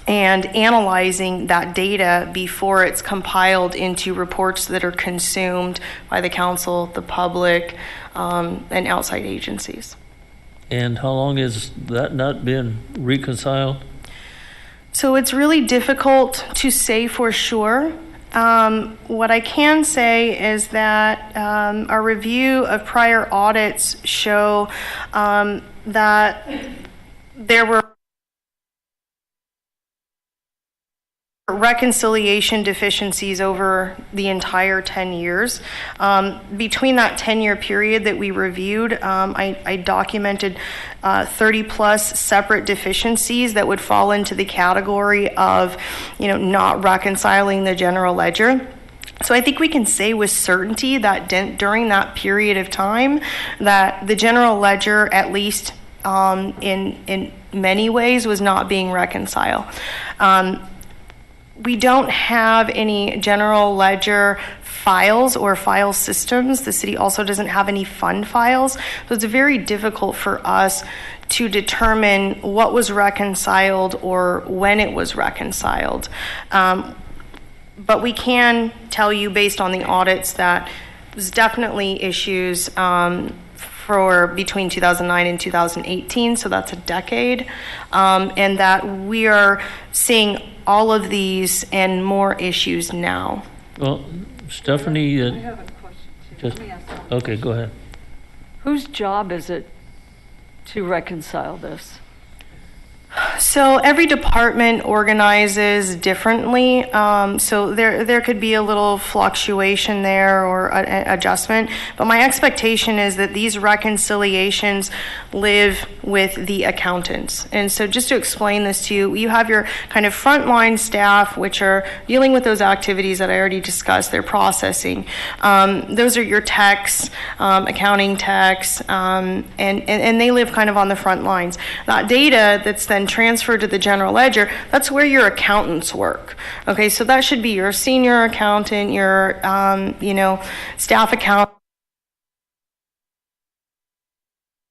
and analyzing that data before it's compiled into reports that are consumed by the council, the public, and outside agencies. And how long has that not been reconciled? So it's really difficult to say for sure. What I can say is that our review of prior audits show that there were reconciliation deficiencies over the entire 10 years. Between that 10-year period that we reviewed, I documented 30 plus separate deficiencies that would fall into the category of, not reconciling the general ledger. So I think we can say with certainty that during that period of time that the general ledger, at least in many ways, was not being reconciled. We don't have any general ledger files or file systems. The city also doesn't have any fund files. So it's very difficult for us to determine what was reconciled or when it was reconciled. But we can tell you based on the audits that there's definitely issues for between 2009 and 2018, so that's a decade, and that we are seeing all of these and more issues now. Well, Stephanie, I have a question too. Let me ask something. okay, go ahead. Whose job is it to reconcile this? So every department organizes differently. So there could be a little fluctuation there or adjustment. But my expectation is that these reconciliations live with the accountants. And so just to explain this to you, you have your kind of frontline staff, which are dealing with those activities that I already discussed. They're processing. Those are your techs, accounting techs, and they live kind of on the front lines. That data that's then transferred to the general ledger, that's where your accountants work. Okay, so that should be your senior accountant, your staff accountant,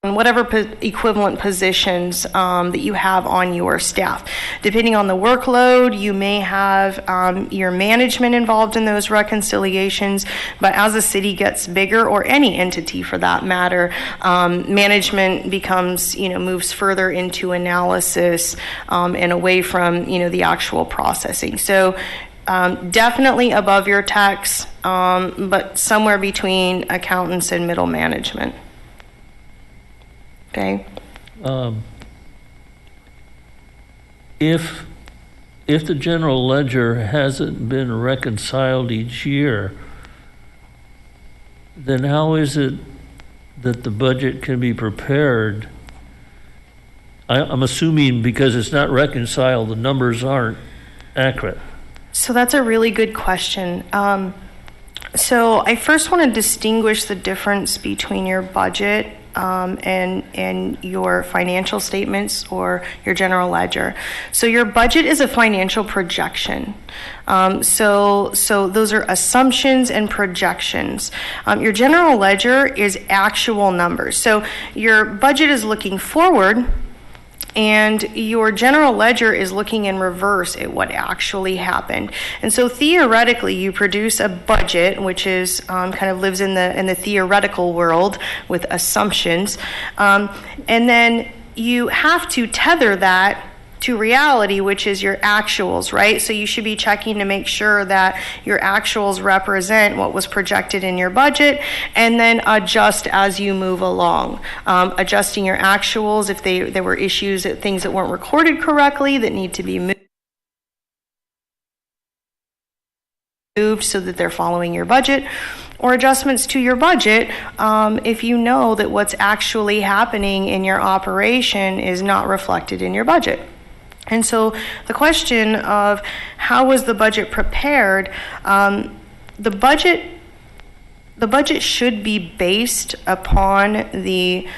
and whatever equivalent positions that you have on your staff. Depending on the workload, you may have your management involved in those reconciliations, but as the city gets bigger, or any entity for that matter, management becomes, moves further into analysis and away from, the actual processing. So definitely above your techs, but somewhere between accountants and middle management. Okay. If the general ledger hasn't been reconciled each year, then how is it that the budget can be prepared? I'm assuming because it's not reconciled, the numbers aren't accurate. So that's a really good question. So I first want to distinguish the difference between your budget and your financial statements or your general ledger. So your budget is a financial projection. So those are assumptions and projections. Your general ledger is actual numbers. So your budget is looking forward, and your general ledger is looking in reverse at what actually happened. And so theoretically, you produce a budget, which is kind of lives in the theoretical world with assumptions, and then you have to tether that to reality, which is your actuals, right? So you should be checking to make sure that your actuals represent what was projected in your budget, and then adjust as you move along. Adjusting your actuals if there were issues, things that weren't recorded correctly that need to be moved so that they're following your budget, or adjustments to your budget if you know that what's actually happening in your operation is not reflected in your budget. And so the question of how was the budget prepared, the budget should be based upon the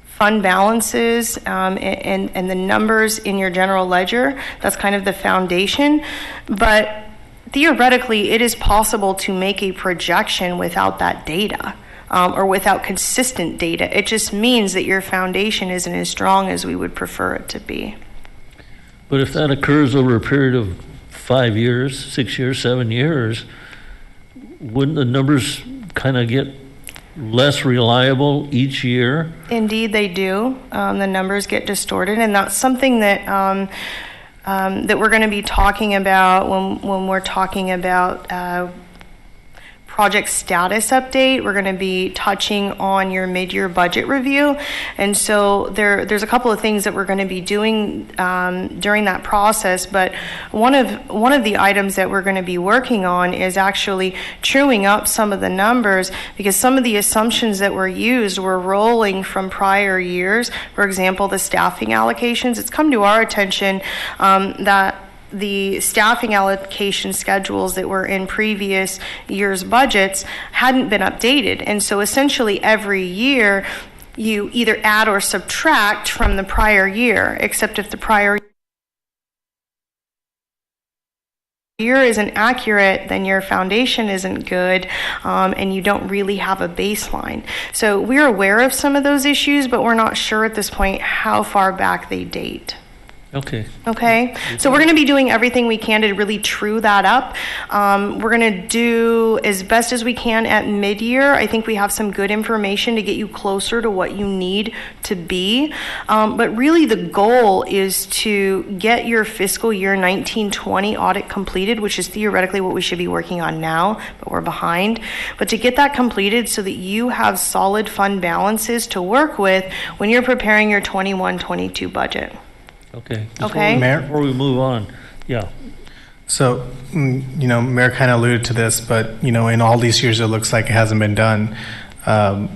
fund balances and the numbers in your general ledger. That's kind of the foundation. But theoretically, it is possible to make a projection without that data. Or without consistent data. It just means that your foundation isn't as strong as we would prefer it to be. But if that occurs over a period of 5 years, 6 years, 7 years, wouldn't the numbers kind of get less reliable each year? Indeed, they do. The numbers get distorted, and that's something that that we're going to be talking about when we're talking about project status update. We're going to be touching on your mid-year budget review, and so there's a couple of things that we're going to be doing during that process. But one of the items that we're going to be working on is actually truing up some of the numbers, because some of the assumptions that were used were rolling from prior years. For example, the staffing allocations. It's come to our attention that the staffing allocation schedules that were in previous years' budgets hadn't been updated. And so essentially every year you either add or subtract from the prior year, except if the prior year isn't accurate, then your foundation isn't good, and you don't really have a baseline. So we're aware of some of those issues, but we're not sure at this point how far back they date. Okay. Okay, so we're going to be doing everything we can to really true that up. We're going to do as best as we can at mid-year. I think we have some good information to get you closer to what you need to be. But really the goal is to get your fiscal year 19-20 audit completed, which is theoretically what we should be working on now, but we're behind. But to get that completed so that you have solid fund balances to work with when you're preparing your 21-22 budget. Okay. Okay. Mayor? Before we move on, yeah. So, Mayor kind of alluded to this, but, in all these years, it looks like it hasn't been done. How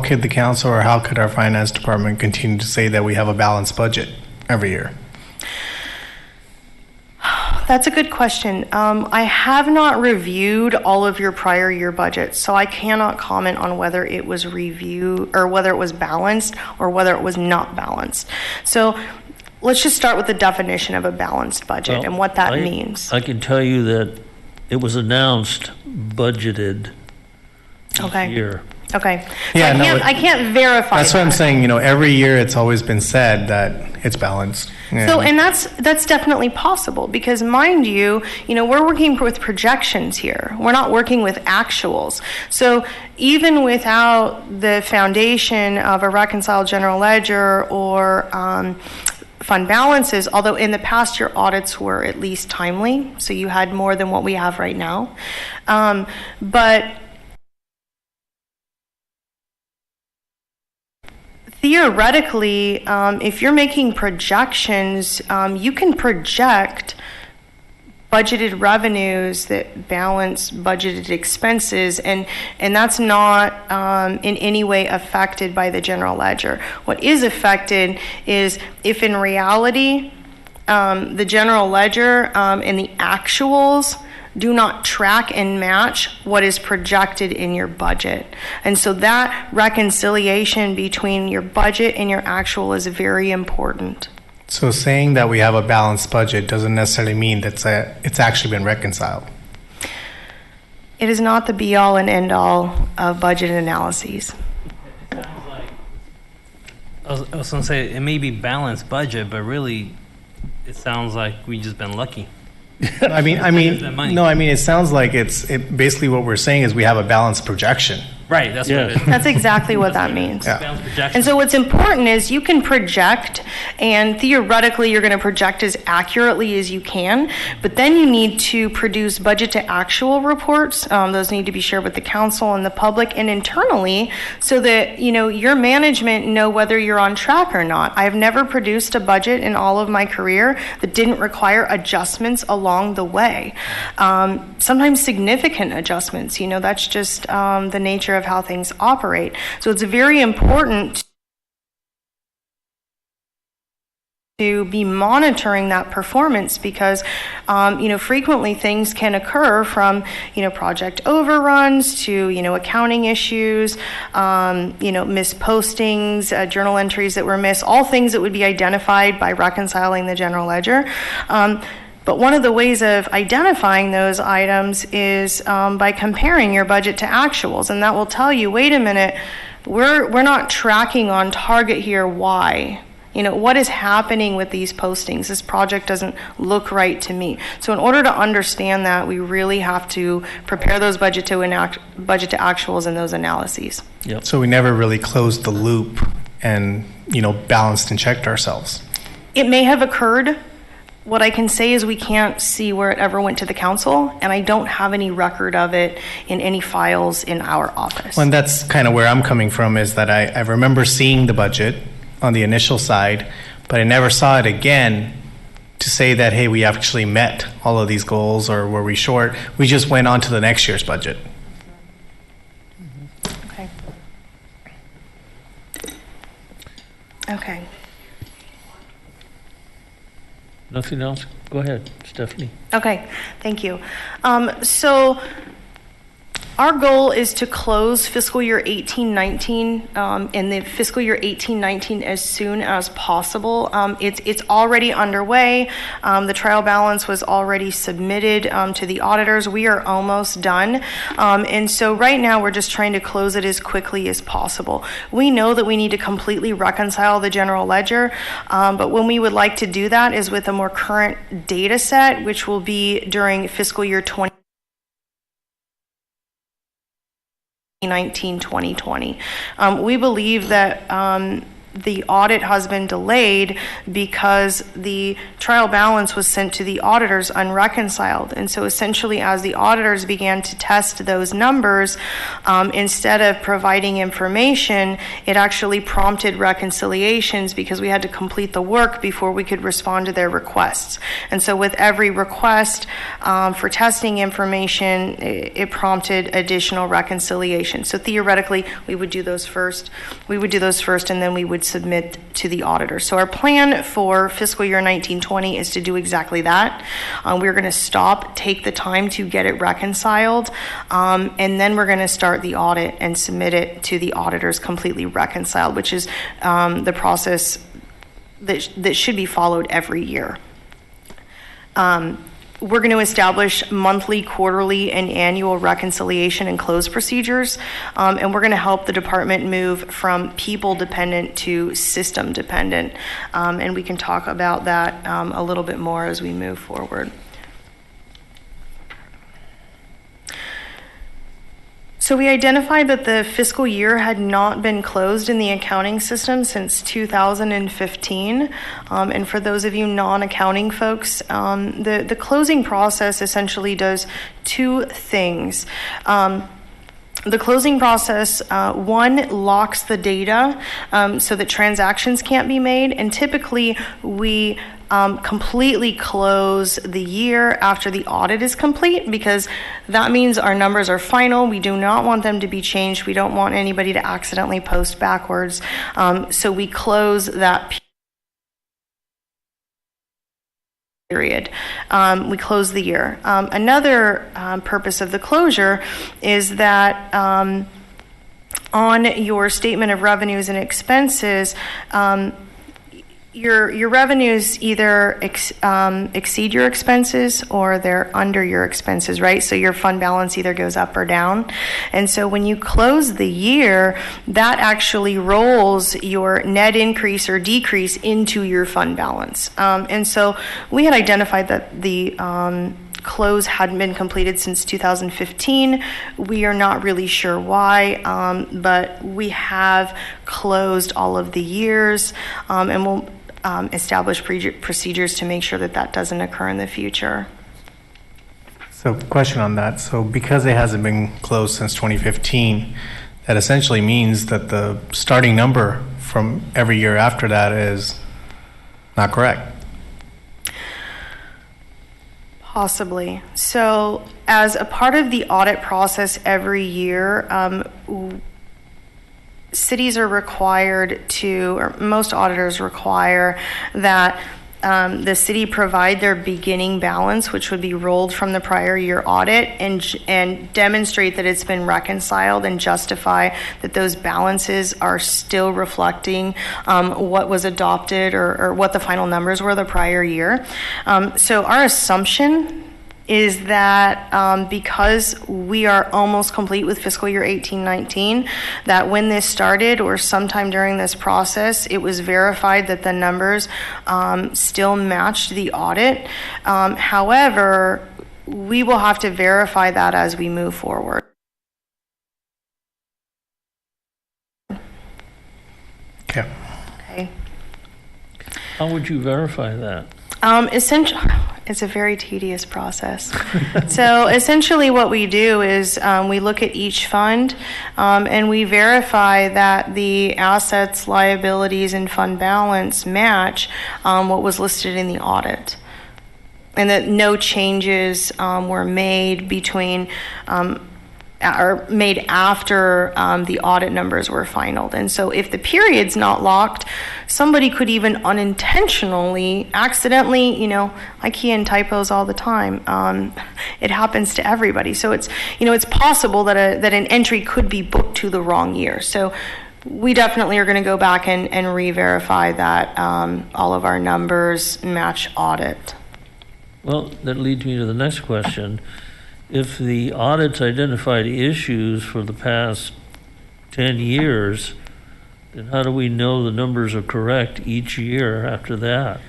could the council or how could our finance department continue to say that we have a balanced budget every year? That's a good question. I have not reviewed all of your prior year budgets, so I cannot comment on whether it was reviewed or whether it was balanced or whether it was not balanced. So let's just start with the definition of a balanced budget and what that means. I can tell you that it was announced budgeted each year. Okay. Yeah, so I can't verify. That's what I'm saying. Every year it's always been said that it's balanced. Yeah. So, and that's definitely possible because, mind you, we're working with projections here. We're not working with actuals. So, even without the foundation of a reconciled general ledger or fund balances, although in the past your audits were at least timely, so you had more than what we have right now, but theoretically, if you're making projections, you can project budgeted revenues that balance budgeted expenses, and that's not in any way affected by the general ledger. What is affected is if in reality the general ledger and the actuals do not track and match what is projected in your budget. And so that reconciliation between your budget and your actual is very important. So saying that we have a balanced budget doesn't necessarily mean that it's actually been reconciled. It is not the be-all and end-all of budget analyses. I was going to say, it may be balanced budget, but really, it sounds like we've just been lucky. It sounds like basically what we're saying is we have a balanced projection. Right, that's what it is. That's exactly what that means. Yeah. And so what's important is you can project, and theoretically you're going to project as accurately as you can, but then you need to produce budget to actual reports. Those need to be shared with the council and the public and internally so that, your management know whether you're on track or not. I've never produced a budget in all of my career that didn't require adjustments along the way. Sometimes significant adjustments, that's just the nature of how things operate. So it's very important to be monitoring that performance because, frequently things can occur from, project overruns to, accounting issues, missed postings, journal entries that were missed, all things that would be identified by reconciling the general ledger. But one of the ways of identifying those items is by comparing your budget to actuals, and that will tell you, wait a minute, we're not tracking on target here. Why? What is happening with these postings? This project doesn't look right to me. So in order to understand that, we really have to prepare those budget to actuals and those analyses. Yep. So we never really closed the loop and balanced and checked ourselves. It may have occurred. What I can say is we can't see where it ever went to the council, and I don't have any record of it in any files in our office. Well, and that's kind of where I'm coming from, is that I remember seeing the budget on the initial side, but I never saw it again to say that, hey, we actually met all of these goals or were we short. We just went on to the next year's budget. Okay. Nothing else? Go ahead, Stephanie. Okay, thank you. So Our goal is to close fiscal year 18-19 and the fiscal year 18-19 as soon as possible. It's already underway. The trial balance was already submitted to the auditors. We are almost done. And so right now we're just trying to close it as quickly as possible. We know that we need to completely reconcile the general ledger, but when we would like to do that is with a more current data set, which will be during fiscal year 2019-2020. We believe that the audit has been delayed because the trial balance was sent to the auditors unreconciled. And so essentially, as the auditors began to test those numbers, instead of providing information, it actually prompted reconciliations because we had to complete the work before we could respond to their requests. And so with every request for testing information, it prompted additional reconciliation. So theoretically, we would do those first. And then we would submit to the auditor. So our plan for fiscal year 19-20 is to do exactly that. We're going to take the time to get it reconciled, and then we're going to start the audit and submit it to the auditors completely reconciled, which is the process that should be followed every year. We're going to establish monthly, quarterly, and annual reconciliation and close procedures, and we're going to help the department move from people-dependent to system-dependent, and we can talk about that a little bit more as we move forward. So we identified that the fiscal year had not been closed in the accounting system since 2015. And for those of you non-accounting folks, the closing process essentially does two things. The closing process, one, locks the data so that transactions can't be made, and typically we completely close the year after the audit is complete, because that means our numbers are final. We do not want them to be changed. We don't want anybody to accidentally post backwards. So we close that period. We close the year. Another purpose of the closure is that on your statement of revenues and expenses, your revenues either exceed your expenses or they're under your expenses, right? So your fund balance either goes up or down. And so when you close the year, that actually rolls your net increase or decrease into your fund balance. And so we had identified that the close hadn't been completed since 2015. We are not really sure why, but we have closed all of the years, and we'll establish procedures to make sure that that doesn't occur in the future. So question on that. So because it hasn't been closed since 2015, that essentially means that the starting number from every year after that is not correct. Possibly. So as a part of the audit process every year, cities are required to, or most auditors require that the city provide their beginning balance, which would be rolled from the prior year audit, and demonstrate that it's been reconciled and justify that those balances are still reflecting what was adopted or what the final numbers were the prior year. So our assumption is that because we are almost complete with fiscal year 18-19, that when this started or sometime during this process, it was verified that the numbers still matched the audit. However, we will have to verify that as we move forward. Okay. Okay. How would you verify that? Essentially, it's a very tedious process. So essentially what we do is we look at each fund and we verify that the assets, liabilities, and fund balance match what was listed in the audit, and that no changes were made between are made after the audit numbers were finalized. And so if the period's not locked, somebody could even unintentionally, accidentally, I key in typos all the time. It happens to everybody. So it's possible that an entry could be booked to the wrong year. So we definitely are going to go back and re-verify that all of our numbers match audit. Well, that leads me to the next question. If the audits identified issues for the past 10 years, then how do we know the numbers are correct each year after that?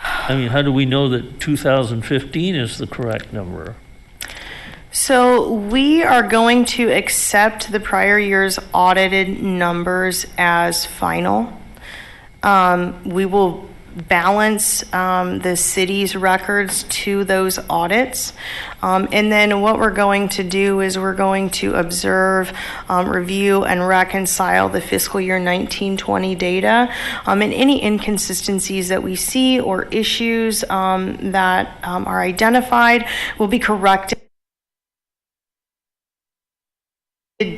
I mean, how do we know that 2015 is the correct number? So we are going to accept the prior year's audited numbers as final. We will balance the city's records to those audits. And then what we're going to do is we're going to observe, review, and reconcile the fiscal year 1920 data. And any inconsistencies that we see or issues that are identified will be corrected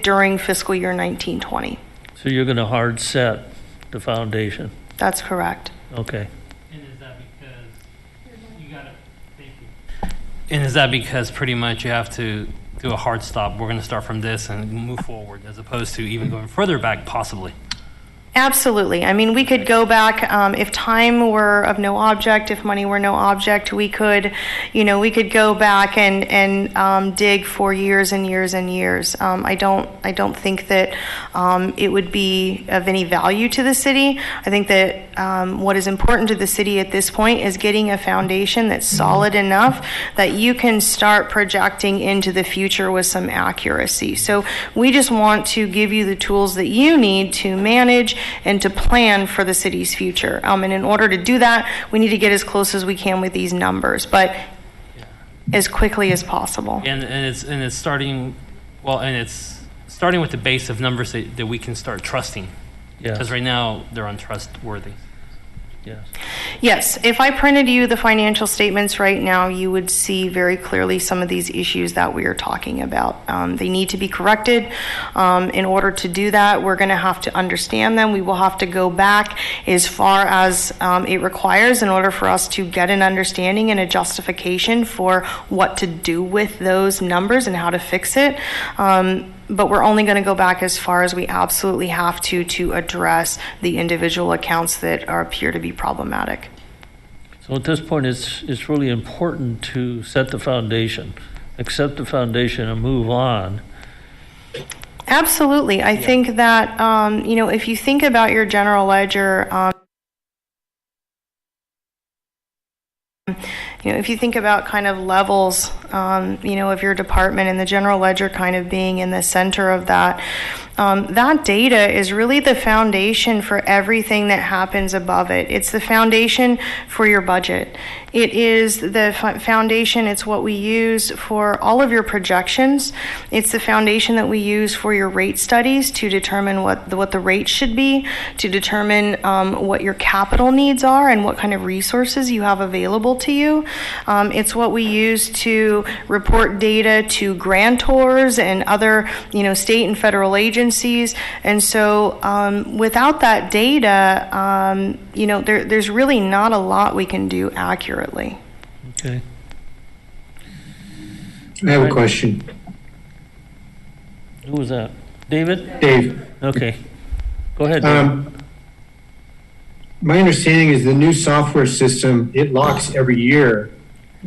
during fiscal year 1920. So you're going to hard set the foundation? That's correct. Okay. And is that because you got it? Thank you. And is that because pretty much you have to do a hard stop? We're going to start from this and move forward, as opposed to even going further back, possibly. Absolutely. I mean, we could go back, if time were of no object, if money were no object, we could go back and dig for years and years and years. I don't think that it would be of any value to the city. I think that what is important to the city at this point is getting a foundation that's solid enough that you can start projecting into the future with some accuracy. So we just want to give you the tools that you need to manage and to plan for the city's future. And in order to do that, we need to get as close as we can with these numbers, but as quickly as possible. And it's starting with the base of numbers that we can start trusting. Yeah. Because right now they're untrustworthy. Yes. Yes, if I printed you the financial statements right now, you would see very clearly some of these issues that we are talking about. They need to be corrected. In order to do that, we're going to have to understand them. We will have to go back as far as it requires in order for us to get an understanding and a justification for what to do with those numbers and how to fix it. But we're only going to go back as far as we absolutely have to address the individual accounts that appear to be problematic. So at this point, it's really important to set the foundation, accept the foundation, and move on. Absolutely. I think that, if you think about your general ledger, if you think about kind of levels, of your department and the general ledger kind of being in the center of that, that data is really the foundation for everything that happens above it. It's the foundation for your budget. It is the foundation, it's what we use for all of your projections. It's the foundation that we use for your rate studies to determine what the rate should be, to determine what your capital needs are and what kind of resources you have available to you. It's what we use to report data to grantors and other, state and federal agencies. And so without that data, there's really not a lot we can do accurately. Okay. I have a question. Who was that? David? Dave, Okay. Go ahead, David. my understanding is the new software system, it locks every year,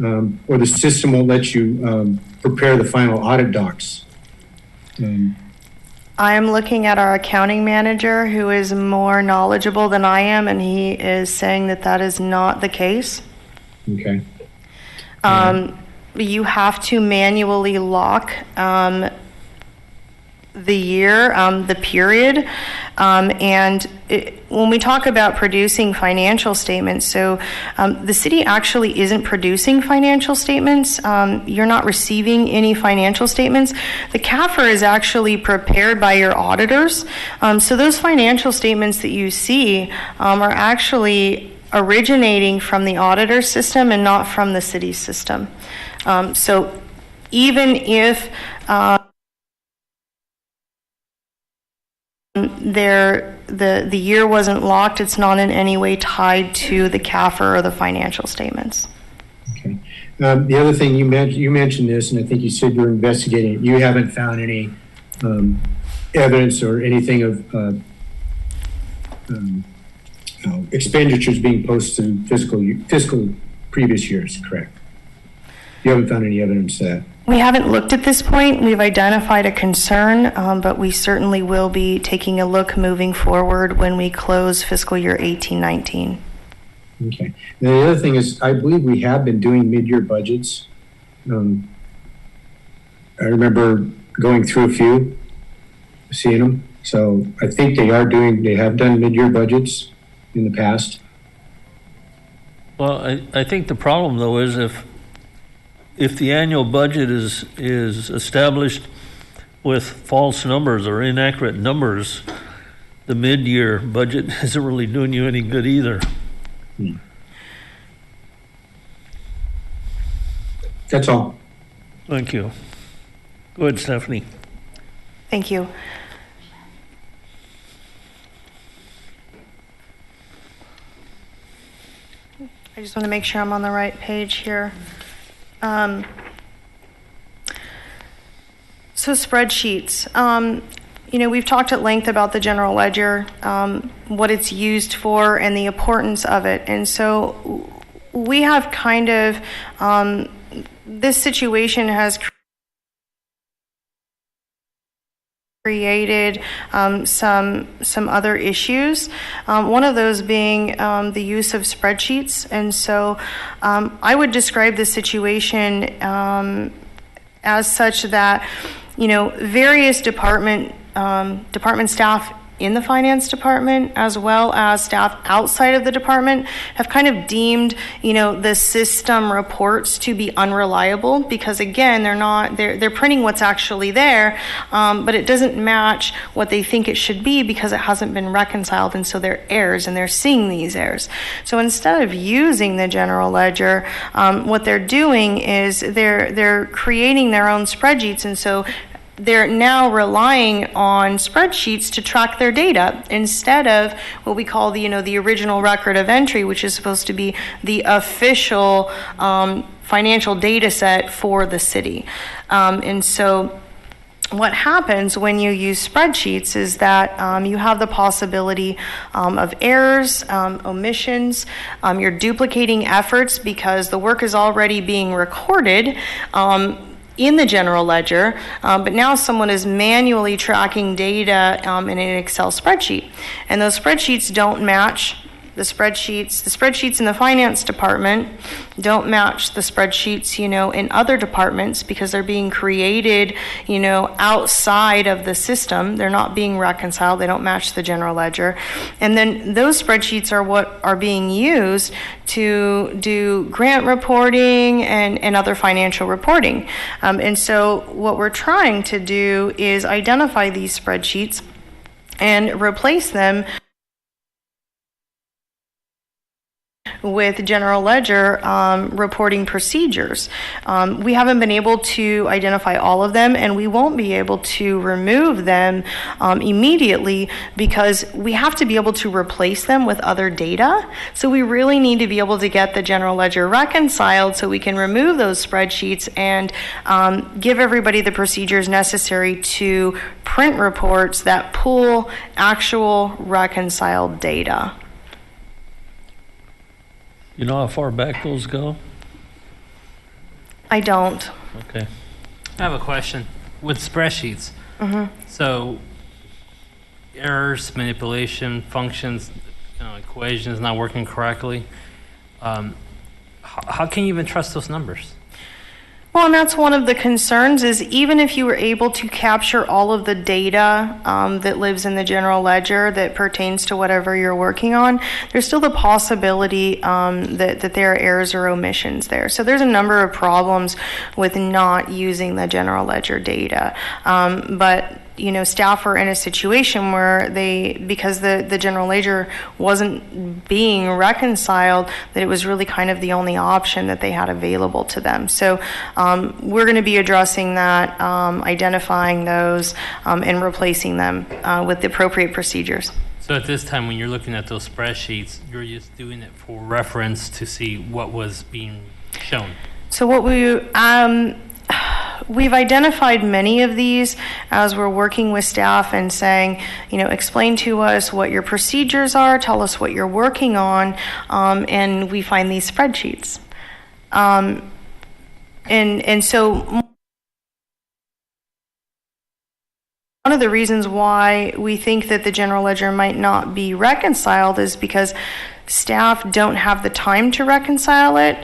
or the system won't let you prepare the final audit docs. I'm looking at our accounting manager, who is more knowledgeable than I am, and he is saying that is not the case. Okay. You have to manually lock the year, the period, and when we talk about producing financial statements, so the city actually isn't producing financial statements. You're not receiving any financial statements. The CAFR is actually prepared by your auditors. So those financial statements that you see are actually originating from the auditor system and not from the city system. So even if the year wasn't locked. It's not in any way tied to the CAFR or the financial statements. Okay. The other thing you mentioned this, and I think you said you're investigating it. You haven't found any evidence or anything of expenditures being posted to fiscal previous years, correct? You haven't found any evidence of that? We haven't looked at this point. We've identified a concern, but we certainly will be taking a look moving forward when we close fiscal year 18-19. Okay. And the other thing is, I believe we have been doing mid-year budgets. I remember going through a few, seeing them. So I think they have done mid-year budgets in the past. Well, I think the problem though is if the annual budget is established with false numbers or inaccurate numbers, the mid-year budget isn't really doing you any good either. That's all. Thank you. Go ahead, Stephanie. Thank you. I just want to make sure I'm on the right page here. So spreadsheets. We've talked at length about the general ledger, what it's used for, and the importance of it. And so we have kind of, this situation has created some other issues. One of those being the use of spreadsheets. And so I would describe the situation as such that, various department staff in the finance department, as well as staff outside of the department, have kind of deemed, the system reports to be unreliable because, again, they're printing what's actually there, but it doesn't match what they think it should be because it hasn't been reconciled, and so there are errors, and they're seeing these errors. So instead of using the general ledger, what they're doing is they're creating their own spreadsheets, and so they're now relying on spreadsheets to track their data instead of what we call the original record of entry, which is supposed to be the official financial data set for the city. And so what happens when you use spreadsheets is that you have the possibility of errors, omissions. You're duplicating efforts because the work is already being recorded in the general ledger, but now someone is manually tracking data in an Excel spreadsheet. And those spreadsheets don't match the spreadsheets in the finance department don't match the spreadsheets, in other departments because they're being created, outside of the system. They're not being reconciled. They don't match the general ledger. And then those spreadsheets are what are being used to do grant reporting and other financial reporting. And so what we're trying to do is identify these spreadsheets and replace them with general ledger reporting procedures. We haven't been able to identify all of them, and we won't be able to remove them immediately because we have to be able to replace them with other data. So we really need to be able to get the general ledger reconciled so we can remove those spreadsheets and give everybody the procedures necessary to print reports that pull actual reconciled data. You know how far back those go? I don't. Okay. I have a question with spreadsheets. So errors, manipulation, functions, equations not working correctly. How can you even trust those numbers? Well, and that's one of the concerns is even if you were able to capture all of the data that lives in the general ledger that pertains to whatever you're working on, there's still the possibility that there are errors or omissions there. So there's a number of problems with not using the general ledger data. But staff were in a situation where because the general ledger wasn't being reconciled, that it was really kind of the only option that they had available to them. So we're going to be addressing that, identifying those, and replacing them with the appropriate procedures. So at this time, when you're looking at those spreadsheets, you're just doing it for reference to see what was being shown. So what we've identified many of these as we're working with staff and saying, explain to us what your procedures are, tell us what you're working on, and we find these spreadsheets. And so one of the reasons why we think that the general ledger might not be reconciled is because staff don't have the time to reconcile it,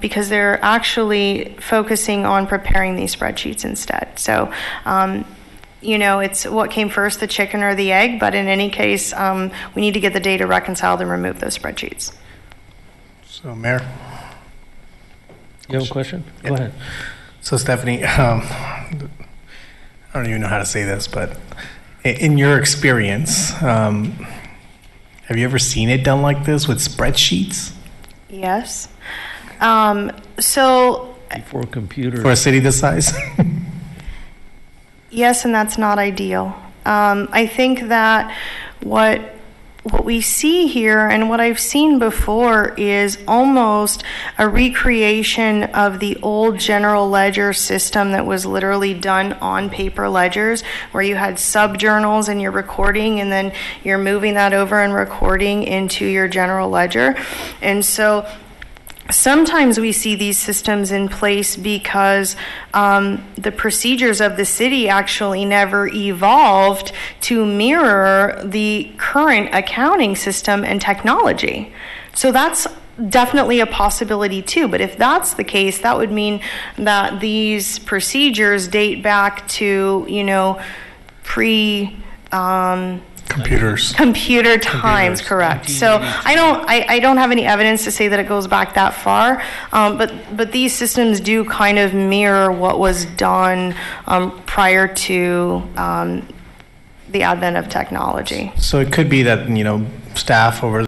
because they're actually focusing on preparing these spreadsheets instead. So, it's what came first, the chicken or the egg, but in any case, we need to get the data reconciled and remove those spreadsheets. So, Mayor? You have a question? Go ahead. So, Stephanie, I don't even know how to say this, but in your experience, have you ever seen it done like this with spreadsheets? Yes. So before computers. For a city this size? Yes, and that's not ideal. I think that what we see here and what I've seen before is almost a recreation of the old general ledger system that was literally done on paper ledgers, where you had sub-journals and you're recording and then you're moving that over and recording into your general ledger. And so sometimes we see these systems in place because the procedures of the city actually never evolved to mirror the current accounting system and technology. So that's definitely a possibility too. But if that's the case, that would mean that these procedures date back to, computer times, correct. So I don't have any evidence to say that it goes back that far, but these systems do kind of mirror what was done prior to the advent of technology. So it could be that staff over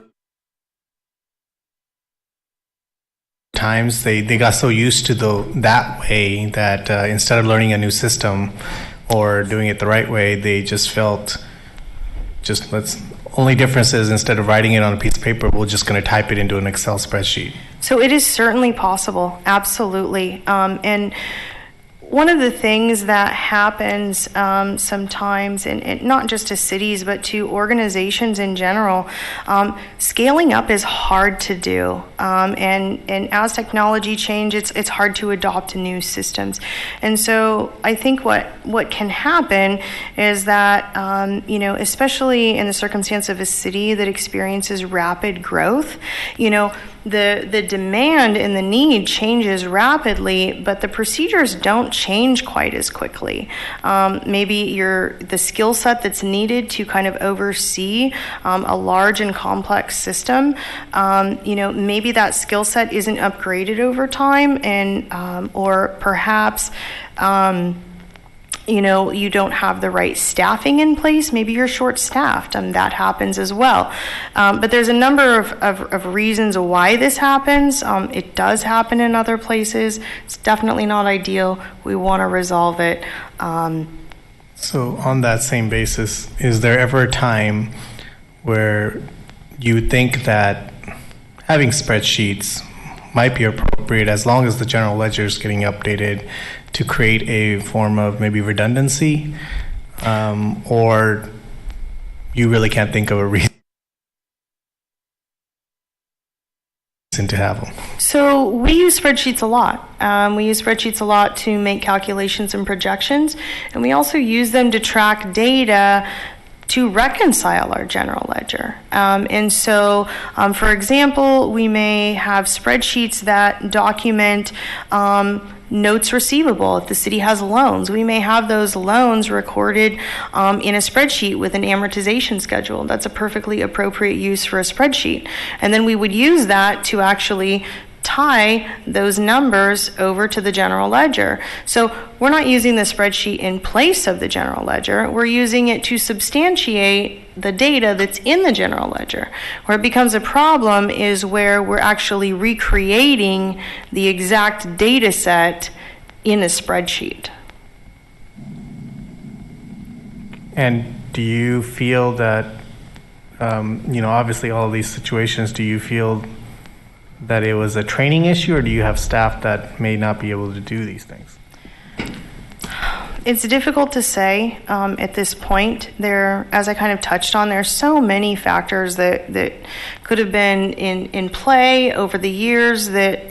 times they got so used to that way that instead of learning a new system or doing it the right way, they just felt only difference is instead of writing it on a piece of paper, we're just going to type it into an Excel spreadsheet. So it is certainly possible, absolutely. And one of the things that happens sometimes, and not just to cities, but to organizations in general, scaling up is hard to do. And as technology changes, it's hard to adopt new systems. And so I think what can happen is that, especially in the circumstance of a city that experiences rapid growth, the demand and the need changes rapidly, but the procedures don't change quite as quickly. Maybe the skill set that's needed to kind of oversee a large and complex system, maybe that skill set isn't upgraded over time, and or perhaps you don't have the right staffing in place. Maybe you're short-staffed, and that happens as well. But there's a number of reasons why this happens. It does happen in other places. It's definitely not ideal. We want to resolve it. So on that same basis, is there ever a time where you think that having spreadsheets might be appropriate as long as the general ledger is getting updated to create a form of maybe redundancy, or you really can't think of a reason to have them? So we use spreadsheets a lot. We use spreadsheets a lot to make calculations and projections, and we also use them to track data to reconcile our general ledger. And so, for example, we may have spreadsheets that document notes receivable. If the city has loans, we may have those loans recorded in a spreadsheet with an amortization schedule. That's a perfectly appropriate use for a spreadsheet. And then we would use that to actually tie those numbers over to the general ledger. So we're not using the spreadsheet in place of the general ledger. We're using it to substantiate the data that's in the general ledger. Where it becomes a problem is where we're actually recreating the exact data set in a spreadsheet. And do you feel that, obviously all of these situations, do you feel that it was a training issue, or do you have staff that may not be able to do these things? It's difficult to say at this point. As I kind of touched on, there's so many factors that could have been in play over the years that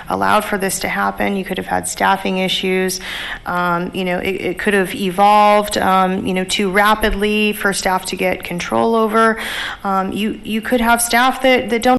allowed for this to happen. You could have had staffing issues. It could have evolved too rapidly for staff to get control over. You could have staff that don't